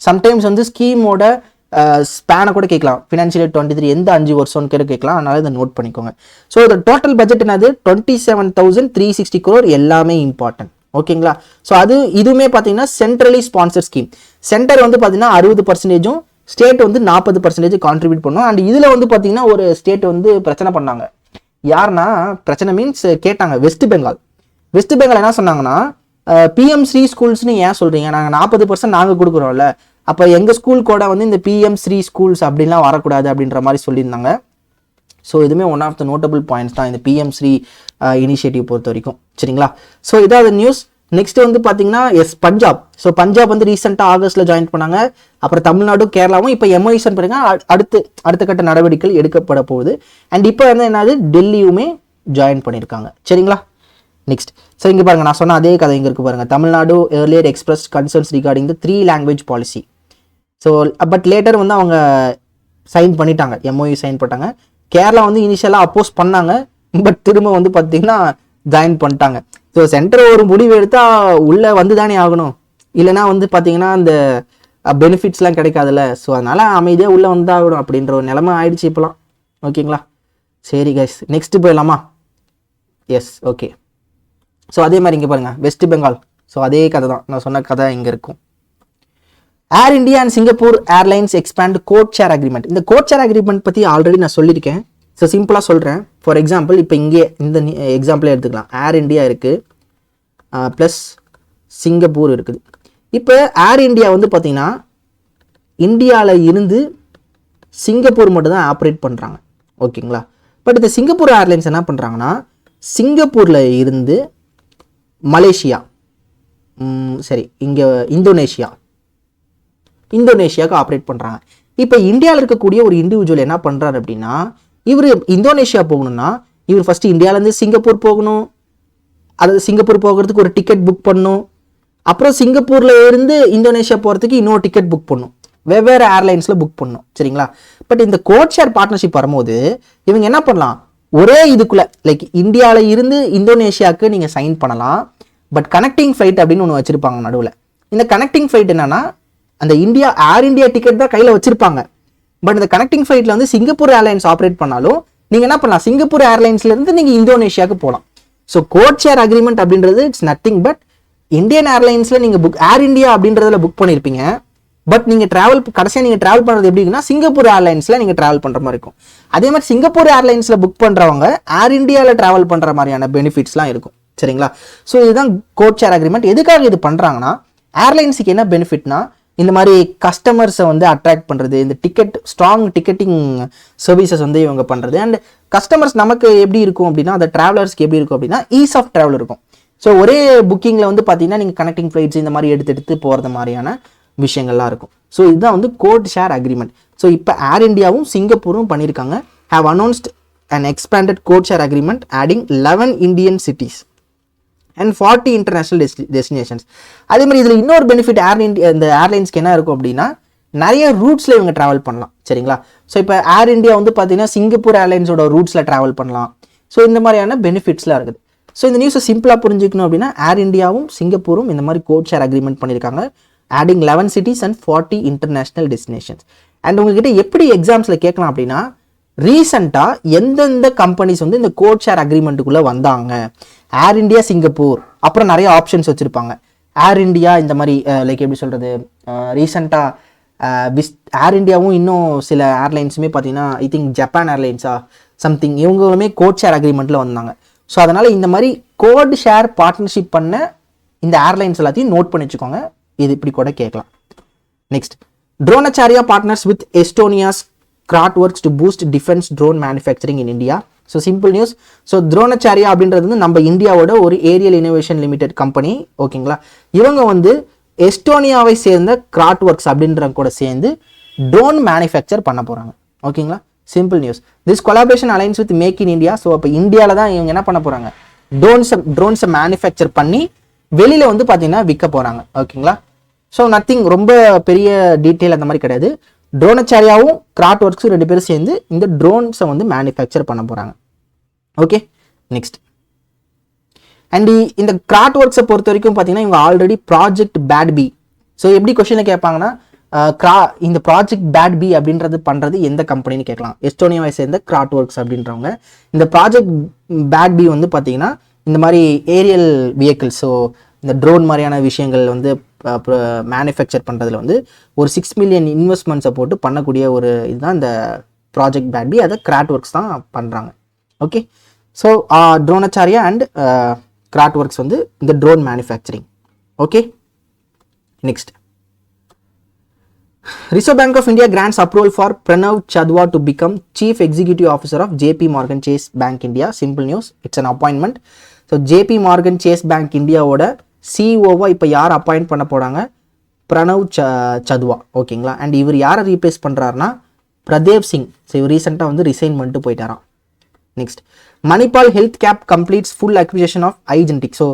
சம்டைம்ஸ் வந்து ஸ்கீமோட ஸ்பேனை கூட கேட்கலாம், ஃபினான்ஷியல் இயர் 23 எந்த 5 வருஷம்னு கேட்கலாம். அதனால இதை நோட் பண்ணிக்கோங்க. ஸோ இந்த டோட்டல் பட்ஜெட் என்னது 27,360 crore. எல்லாமே இம்பார்ட்டன்ட். ஓகேங்களா? ஸோ இதுவுமே பார்த்தீங்கன்னா சென்ட்ரலி ஸ்பான்சர் ஸ்கீம். சென்டர் வந்து பார்த்தீங்கன்னா 60%, ஸ்டேட் வந்து 40% கான்ட்ரிபியூட் பண்ணும். அண்ட் இதில் வந்து பார்த்தீங்கன்னா ஒரு ஸ்டேட் வந்து பிரச்சனை பண்ணாங்க. யாருன்னா பிரச்சனை மீன்ஸ் கேட்டாங்க, வெஸ்ட் பெங்கால். வெஸ்ட் பெங்கால் என்ன சொன்னாங்கன்னா, PM-SHRI ஸ்கூல்ஸ்னு ஏன் சொல்கிறீங்க, நாங்கள் 40% நாங்கள் கொடுக்குறோம்ல, அப்போ எங்கள் ஸ்கூல் கூட வந்து இந்த PM-SHRI ஸ்கூல்ஸ் அப்படின்லாம் வரக்கூடாது அப்படின்ற மாதிரி சொல்லியிருந்தாங்க. ஸோ இதுவுமே one of the notable points தான் இந்த PM-SHRI இனிஷியேட்டிவ் பொறுத்த வரைக்கும். சரிங்களா? ஸோ இதாவது நியூஸ். நெக்ஸ்ட் வந்து பார்த்தீங்கன்னா பஞ்சாப். ஸோ பஞ்சாப் வந்து ரீசெண்டாக ஆகஸ்ட்டில் ஜாயின் பண்ணாங்க. அப்புறம் தமிழ்நாடும் கேரளாவும் இப்போ MOU சைன் பண்ணுங்க. அடுத்த கட்ட நடவடிக்கைகள் எடுக்கப்பட போகுது. அண்ட் இப்போ வந்து என்னது, டெல்லியுமே ஜாயின் பண்ணியிருக்காங்க. சரிங்களா? நெக்ஸ்ட் ஸோ இங்கே பாருங்கள், நான் சொன்ன அதே கதை இங்கே இருக்குது பாருங்கள். Tamil Nadu earlier expressed concerns regarding the 3 language policy. So but later வந்து அவங்க சைன் பண்ணிட்டாங்க, MOU சைன் பண்ணிட்டாங்க. கேரளா வந்து இனிஷியலாக அப்போஸ் பண்ணாங்க, பட் திரும்ப வந்து பார்த்தீங்கன்னா ஜாயின் பண்ணிட்டாங்க. ஸோ சென்டர் ஒரு முடிவு எடுத்தால் உள்ளே வந்து தானே ஆகணும், இல்லைனா வந்து பார்த்தீங்கன்னா அந்த பெனிஃபிட்ஸ்லாம் கிடைக்காதுல்ல. ஸோ அதனால் அமைதியாக உள்ளே வந்து ஆகணும் அப்படின்ற ஒரு நிலைமை ஆயிடுச்சு இப்போலாம். ஓகேங்களா? சரி கைஸ், நெக்ஸ்ட்டு போயிடலாமா? Yes, okay. ஸோ அதே மாதிரி இங்கே பாருங்கள், வெஸ்ட் பெங்கால். ஸோ அதே கதை தான், நான் சொன்ன கதை இங்கே இருக்கும். Air India and Singapore Airlines expand code share agreement. இந்த கோட் ஷேர் அக்ரிமெண்ட் பற்றி ஆல்ரெடி நான் சொல்லியிருக்கேன். ஸோ சிம்பிளாக சொல்கிறேன். ஃபார் எக்ஸாம்பிள் இப்போ இங்கே இந்த எக்ஸாம்பிளே எடுத்துக்கலாம். ஏர் இந்தியா இருக்குது ப்ளஸ் சிங்கப்பூர் இருக்குது. இப்போ ஏர் இந்தியா வந்து பார்த்திங்கன்னா இந்தியாவில் இருந்து சிங்கப்பூர் மட்டும் தான் ஆப்ரேட் பண்ணுறாங்க. ஓகேங்களா? பட் இந்த சிங்கப்பூர் ஏர்லைன்ஸ் என்ன பண்ணுறாங்கன்னா சிங்கப்பூரில் இருந்து மலேசியா, சரி இங்கே இந்தோனேஷியாவுக்கு ஆப்ரேட் பண்ணுறாங்க. இப்போ இந்தியாவில் இருக்கக்கூடிய ஒரு இண்டிவிஜுவல் என்ன பண்ணுறாரு அப்படின்னா, இவர் இந்தோனேஷியா போகணும்னா இவர் ஃபஸ்ட்டு இந்தியாவிலேருந்து சிங்கப்பூர் போகணும், அதாவது சிங்கப்பூர் போகிறதுக்கு ஒரு டிக்கெட் புக் பண்ணணும், அப்புறம் சிங்கப்பூரில் இருந்து இந்தோனேஷியா போகிறதுக்கு இன்னொரு டிக்கெட் புக் பண்ணணும், வெவ்வேறு ஏர்லைன்ஸில் புக் பண்ணணும். சரிங்களா? பட் இந்த கோட் ஷேர் பார்ட்னர்ஷிப் வரும்போது இவங்க என்ன பண்ணலாம், ஒரே இதுக்குள்ளே லைக் இந்தியாவில் இருந்து இந்தோனேஷியாவுக்கு நீங்கள் சைன் பண்ணலாம். பட் கனெக்டிங் ஃப்ளைட் அப்படின்னு ஒன்று வச்சுருப்பாங்க நடுவில். இந்த கனெக்டிங் ஃப்ளைட் என்னன்னா, அந்த ஏர் இந்தியா டிக்கெட் தான் கையில் வச்சுருப்பாங்க. பட் இந்த கனெக்டிங் ஃப்ளைட்டில் வந்து சிங்கப்பூர் ஏர்லைன்ஸ் ஆப்ரேட் பண்ணாலும் நீங்கள் என்ன பண்ணலாம், சிங்கப்பூர் ஏர்லைன்ஸ்லேருந்து நீங்கள் இந்தோனேஷியாவுக்கு போகலாம். ஸோ கோட் ஷேர் அக்ரிமெண்ட் அப்படின்றது இட்ஸ் நத்திங் பட் இந்தியன் ஏர்லைன்ஸில் நீங்கள் ஏர் இந்தியா அப்படின்றதுல புக் பண்ணியிருப்பீங்க. பட் நீங்கள் கடைசியாக நீங்கள் ட்ராவல் பண்ணுறது எப்படின்னா சிங்கப்பூர் ஏர்லைன்ஸில் நீங்கள் ட்ராவல் பண்ணுற மாதிரி இருக்கும். அதே மாதிரி சிங்கப்பூர் ஏர்லைன்ஸில் புக் பண்ணுறவங்க ஏர் இந்தியாவில் ட்ராவல் பண்ணுற மாதிரியான பெனிஃபிட்ஸ்லாம் இருக்கும். சரிங்களா? ஸோ இதுதான் கோட் ஷேர் அக்ரிமெண்ட். எதுக்காக இது பண்ணுறாங்கன்னா, ஏர்லைன்ஸுக்கு என்ன பெனிஃபிட்னா, இந்த மாதிரி கஸ்டமர்ஸை வந்து அட்ராக்ட் பண்ணுறது, இந்த ஸ்ட்ராங் டிக்கெட்டிங் சர்வீசஸ் வந்து இவங்க பண்ணுறது. அண்ட் கஸ்டமர்ஸ் நமக்கு எப்படி இருக்கும் அப்படின்னா, அந்த ட்ராவலர்ஸ்க்கு எப்படி இருக்கும் அப்படின்னா ஈஸ் ஆஃப் ட்ராவல் இருக்கும். ஸோ ஒரே புக்கிங்கில் வந்து பார்த்தீங்கன்னா நீங்கள் கனெக்டிங் ஃப்ளைட்ஸ் இந்த மாதிரி எடுத்து போகிறது மாதிரியான விஷயங்கள்லாம் இருக்கும். ஸோ இதுதான் வந்து கோட் ஷேர் அக்ரிமெண்ட். ஸோ இப்போ ஏர் இந்தியாவும் சிங்கப்பூரும் பண்ணியிருக்காங்க. Have announced and expanded code share agreement adding 11 Indian cities and 40 international destinations. அதே மாதிரி இதில் இன்னொரு பெனிஃபிட் இந்த ஏர்லைன்ஸ்க்கு என்ன இருக்கும் அப்படின்னா, நிறைய ரூட்ஸில் இவங்க ட்ராவல் பண்ணலாம். சரிங்களா? ஸோ இப்போ ஏர் இந்தியா வந்து பார்த்தீங்கன்னா சிங்கப்பூர் ஏர்லைன்ஸோட ரூட்ஸில் ட்ராவல் பண்ணலாம். ஸோ இந்த மாதிரியான பெனிஃபிட்ஸ்லாம் இருக்குது. ஸோ இந்த நியூஸை சிம்பிளாக புரிஞ்சுக்கணும் அப்படின்னா, ஏர் இந்தியாவும் சிங்கப்பூரும் இந்த மாதிரி கோட் ஷேர் அக்ரிமெண்ட் பண்ணியிருக்காங்க, adding 11 cities and 40 international destinations. And உங்ககிட்ட எப்படி எக்ஸாம்ஸில் கேட்கலாம் அப்படின்னா, ரீசெண்டாக எந்தெந்த கம்பெனிஸ் வந்து இந்த கோட் ஷேர் அக்ரிமெண்ட்டுக்குள்ளே வந்தாங்க, ஏர் இந்தியா சிங்கப்பூர், அப்புறம் நிறைய ஆப்ஷன்ஸ் வச்சுருப்பாங்க. ஏர் இந்தியா இந்த மாதிரி லைக் எப்படி சொல்கிறது, ரீசெண்டாக ஏர் இந்தியாவும் இன்னும் சில ஏர்லைன்ஸுமே பார்த்தீங்கன்னா ஐ திங்க் ஜப்பான் ஏர்லைன்ஸா சம்திங், இவங்களுமே கோட் ஷேர் அக்ரிமெண்ட்டில் வந்தாங்க. ஸோ அதனால் இந்த மாதிரி கோட் ஷேர் பார்ட்னர்ஷிப் பண்ண இந்த ஏர்லைன்ஸ் எல்லாத்தையும் நோட் பண்ணி வச்சுக்கோங்க. இது இப்படி கூட கேட்கலாம். Next, DroneAcharya partners with Estonia's Grad Works to boost defence drone manufacturing in India. So simple news. So DroneAcharya அப்படின்றது வந்து நம்ம இந்தியாவோட ஒரு ஏரியல் இனோவேஷன் லிமிடெட் கம்பெனி. ஓகேங்களா? இவங்க வந்து எஸ்டோனியாவை சேர்ந்த கிராட் ஒர்க்ஸ் அப்படின்றவங்க கூட சேர்ந்து ட்ரோன் மேனுஃபேக்சர் பண்ண போகிறாங்க. ஓகேங்களா? Simple news. This collaboration aligns with make in India. So அப்போ இந்தியாவில் தான் இவங்க என்ன பண்ண போகிறாங்க, ட்ரோன்ஸை மேனுஃபேக்சர் பண்ணி வெளியில் வந்து பார்த்தீங்கன்னா விற்க போகிறாங்க. ஓகேங்களா? ஸோ நத்திங் ரொம்ப பெரிய டீட்டெயில் அந்த மாதிரி கிடையாது. DroneAcharyaவும் கிராட் ஒர்க்ஸும் 2 பேரும் சேர்ந்து இந்த ட்ரோன்ஸை வந்து மேனுஃபேக்சர் பண்ண போகிறாங்க. Okay, next. அண்ட் இந்த கிராட் ஒர்க்ஸை பொறுத்த வரைக்கும் பார்த்தீங்கன்னா இவங்க ஆல்ரெடி ப்ராஜெக்ட் பேட்-பி. ஸோ எப்படி கொஸ்டினில் கேட்பாங்கன்னா, இந்த ப்ராஜெக்ட் பேட்-பி அப்படின்றது பண்ணுறது எந்த கம்பெனின்னு கேட்கலாம். எஸ்டோனியாவை சேர்ந்த கிராட் ஒர்க்ஸ் அப்படின்றவங்க. இந்த ப்ராஜெக்ட் பேட்-பி வந்து பார்த்தீங்கன்னா இந்த மாதிரி ஏரியல் வெஹிக்கிள்ஸ், ஸோ இந்த ட்ரோன் மாதிரியான விஷயங்கள் வந்து மேனுஃபேக்சர் பண்ணுறதுல வந்து ஒரு 6 மில்லியன் இன்வெஸ்ட்மெண்ட்ஸை போட்டு பண்ணக்கூடிய ஒரு இதுதான் இந்த ப்ராஜெக்ட் பேட்-பி. அதை கிராட் ஒர்க்ஸ் தான் பண்ணுறாங்க. Okay, so DroneAcharya and grad works வந்து இந்த drone manufacturing. Okay, next. Reserve Bank of India grants approval for Pranav Chadwa to become Chief Executive Officer of JP Morgan Chase Bank India. Simple news, it's an appointment. So JP Morgan Chase Bank India ஓட CEO-வா இப்போ யார் appoint பண்ண போகிறாங்க, பிரணவ் சதுவா. ஓகேங்களா? And இவர் யாரை replace பண்ணுறாருனா Pradev Singh. So இவர் ரீசெண்டாக வந்து ரிசைன் பண்ணிட்டு போயிட்டாராம். Next Manipal Health cap completes full acquisition of iGenetic. So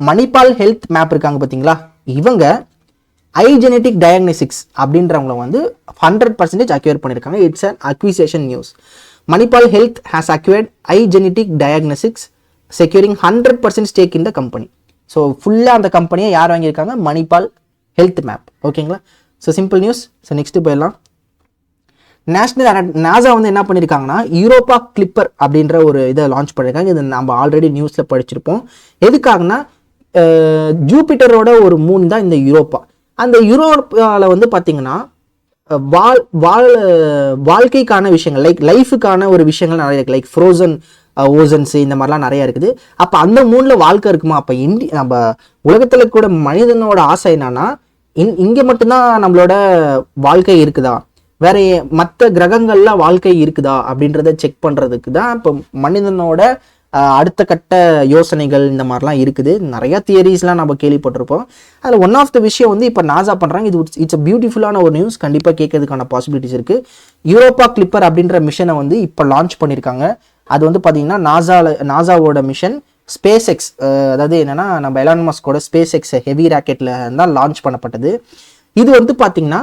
Manipal Health Map இருக்காங்க பார்த்தீங்களா, இவங்க ஐஜெனடிக் டயக்னோஸ்டிக்ஸ் அப்படின்றவங்கள வந்து 100% அக்வயர் பண்ணியிருக்காங்க. It's an acquisition news. Manipal Health has acquired iGenetic Diagnostics securing 100% stake in the company. So ஃபுல்லாக அந்த கம்பெனியை யார் வாங்கியிருக்காங்க, மணிபால் ஹெல்த் மேப். ஓகேங்களா, so simple news. So next போயிடலாம். நாசா வந்து என்ன பண்ணியிருக்காங்கன்னா யூரோப்பா கிளிப்பர் அப்படின்ற ஒரு இதை லான்ச் பண்ணியிருக்காங்க. இது நம்ம ஆல்ரெடி நியூஸில் படிச்சிருப்போம். எதுக்காகனா ஜூபிட்டரோட ஒரு மூன் தான் இந்த யூரோப்பா. அந்த யூரோப்பாவில் வந்து பார்த்தீங்கன்னா வாழ்க்கைக்கான விஷயங்கள் லைஃபுக்கான ஒரு விஷயங்கள் நிறைய இருக்குது. லைக் ஃப்ரோசன் ஓசன்ஸ் இந்த மாதிரிலாம் நிறையா இருக்குது. அப்போ அந்த மூணில் வாழ்க்கை இருக்குமா? அப்போ நம்ம உலகத்தில் கூட மனிதனோட ஆசை என்னன்னா இங்கே மட்டும்தான் நம்மளோட வாழ்க்கை இருக்குதா, வேற மற்ற கிரகங்கள்ல வாழ்க்கை இருக்குதா அப்படின்றத செக் பண்றதுக்கு தான் இப்போ மனிதனோட அடுத்த கட்ட யோசனைகள் இந்த மாதிரிலாம் இருக்குது. நிறைய தியரிஸ்லாம் நம்ம கேள்விப்பட்டிருப்போம். அதில் ஒன் ஆஃப் த விஷயம் வந்து இப்போ நாசா பண்ணுறாங்க. இது இட்ஸ் பியூட்டிஃபுல்லான ஒரு நியூஸ். கண்டிப்பாக கேட்கறதுக்கான பாசிபிலிட்டிஸ் இருக்குது. யூரோப்பா கிளிப்பர் அப்படின்ற மிஷனை வந்து இப்போ லான்ச் பண்ணியிருக்காங்க. அது வந்து பார்த்தீங்கன்னா நாசாவோட மிஷன் ஸ்பேஸ் எக்ஸ், அதாவது என்னன்னா நம்ம எலான் மஸ்கோட ஸ்பேஸ் எக்ஸ் ஹெவி ராக்கெட்டில் தான் லான்ச் பண்ணப்பட்டது. இது வந்து பார்த்தீங்கன்னா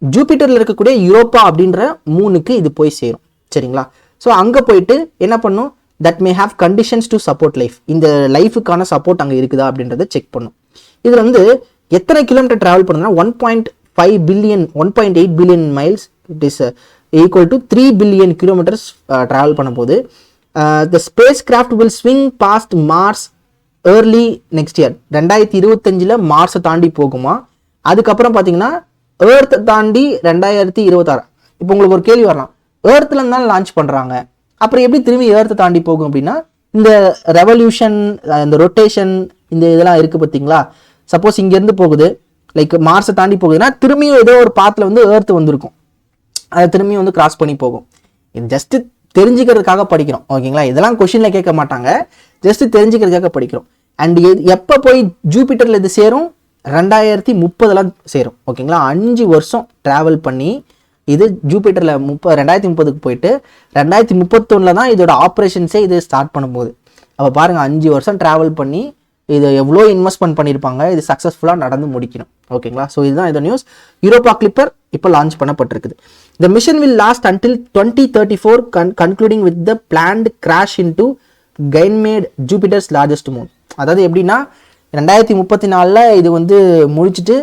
ஜூபிட்டரில் இருக்கக்கூடிய யூரோப்பா அப்படின்ற மூணுக்கு இது போய் சேரும். சரிங்களா, ஸோ அங்கே போயிட்டு என்ன பண்ணும், that may have conditions to support life, இந்த லைஃபுக்கான சப்போர்ட் அங்கே இருக்குதா அப்படின்றத செக் பண்ணும். இதில் வந்து எத்தனை கிலோமீட்டர் ட்ராவல் பண்ணுன்னா 1.5 billion 1.8 billion miles, it is equal to 3 billion kilometres travel பண்ணும்போது the spacecraft will swing past Mars early next year. 2025 மார்ஸை தாண்டி போகுமா. அதுக்கப்புறம் பார்த்தீங்கன்னா ஏர்த்தை தாண்டி 2026. இப்போ உங்களுக்கு ஒரு கேள்வி வரலாம், ஏர்த்தில் இருந்தாலும் லான்ச் பண்ணுறாங்க, அப்புறம் எப்படி திரும்பி ஏர்த்தை தாண்டி போகும் அப்படின்னா இந்த ரெவல்யூஷன், இந்த ரொட்டேஷன், இந்த இதெல்லாம் இருக்குது பார்த்தீங்களா. சப்போஸ் இங்கேருந்து போகுது, லைக் மார்ஸை தாண்டி போகுதுன்னா திரும்பியும் ஏதோ ஒரு பாத்தில் வந்து ஏர்த்து வந்திருக்கும், அதை திரும்பியும் வந்து கிராஸ் பண்ணி போகும். இது ஜஸ்ட்டு தெரிஞ்சுக்கிறதுக்காக படிக்கிறோம். ஓகேங்களா, இதெல்லாம் கொஷினில் கேட்க மாட்டாங்க, ஜஸ்ட்டு தெரிஞ்சுக்கிறதுக்காக படிக்கிறோம். அண்ட் எப்போ போய் ஜூபிட்டரில் இது சேரும், 2030 சேரும். ஓகேங்களா, 5 வருஷம் ட்ராவல் பண்ணி இது ஜூபிட்டரில் 2030க்கு போயிட்டு 2031 தான் இதோட ஆப்ரேஷன்ஸே இது ஸ்டார்ட் பண்ணும்போது. அப்போ பாருங்கள், 5 வருஷம் ட்ராவல் பண்ணி இது எவ்வளோ இன்வெஸ்ட்மெண்ட் பண்ணியிருப்பாங்க, இது சக்ஸஸ்ஃபுல்லாக நடந்து முடிக்கணும். ஓகேங்களா, ஸோ இதுதான் இந்த நியூஸ். யூரோப்பா கிளிப்பர் இப்போ லான்ச் பண்ணப்பட்டிருக்குது. The mission will last until 2034 concluding with the planned crash into Ganymede Jupiter's largest moon. அதாவது எப்படின்னா 2034 இது வந்து முடிச்சுட்டு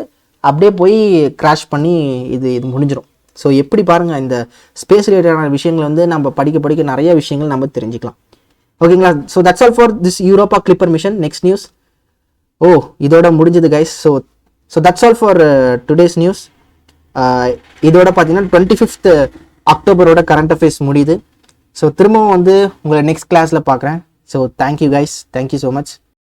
அப்படியே போய் கிராஷ் பண்ணி இது முடிஞ்சிடும். ஸோ எப்படி பாருங்கள், இந்த ஸ்பேஸ் ரிலேட்டடான விஷயங்கள் வந்து நம்ம படிக்க நிறைய விஷயங்கள் நம்ம தெரிஞ்சுக்கலாம். ஓகேங்களா, so that's all for this Europa clipper mission. Next news, இதோட முடிஞ்சது guys. So that's all for today's news. இதோட பார்த்தீங்கன்னா 25th அக்டோபரோட கரண்ட் அஃபேர்ஸ் முடியுது. ஸோ திரும்பவும் வந்து உங்களை நெக்ஸ்ட் கிளாஸில் பார்க்குறேன். So thank you guys, thank you so much.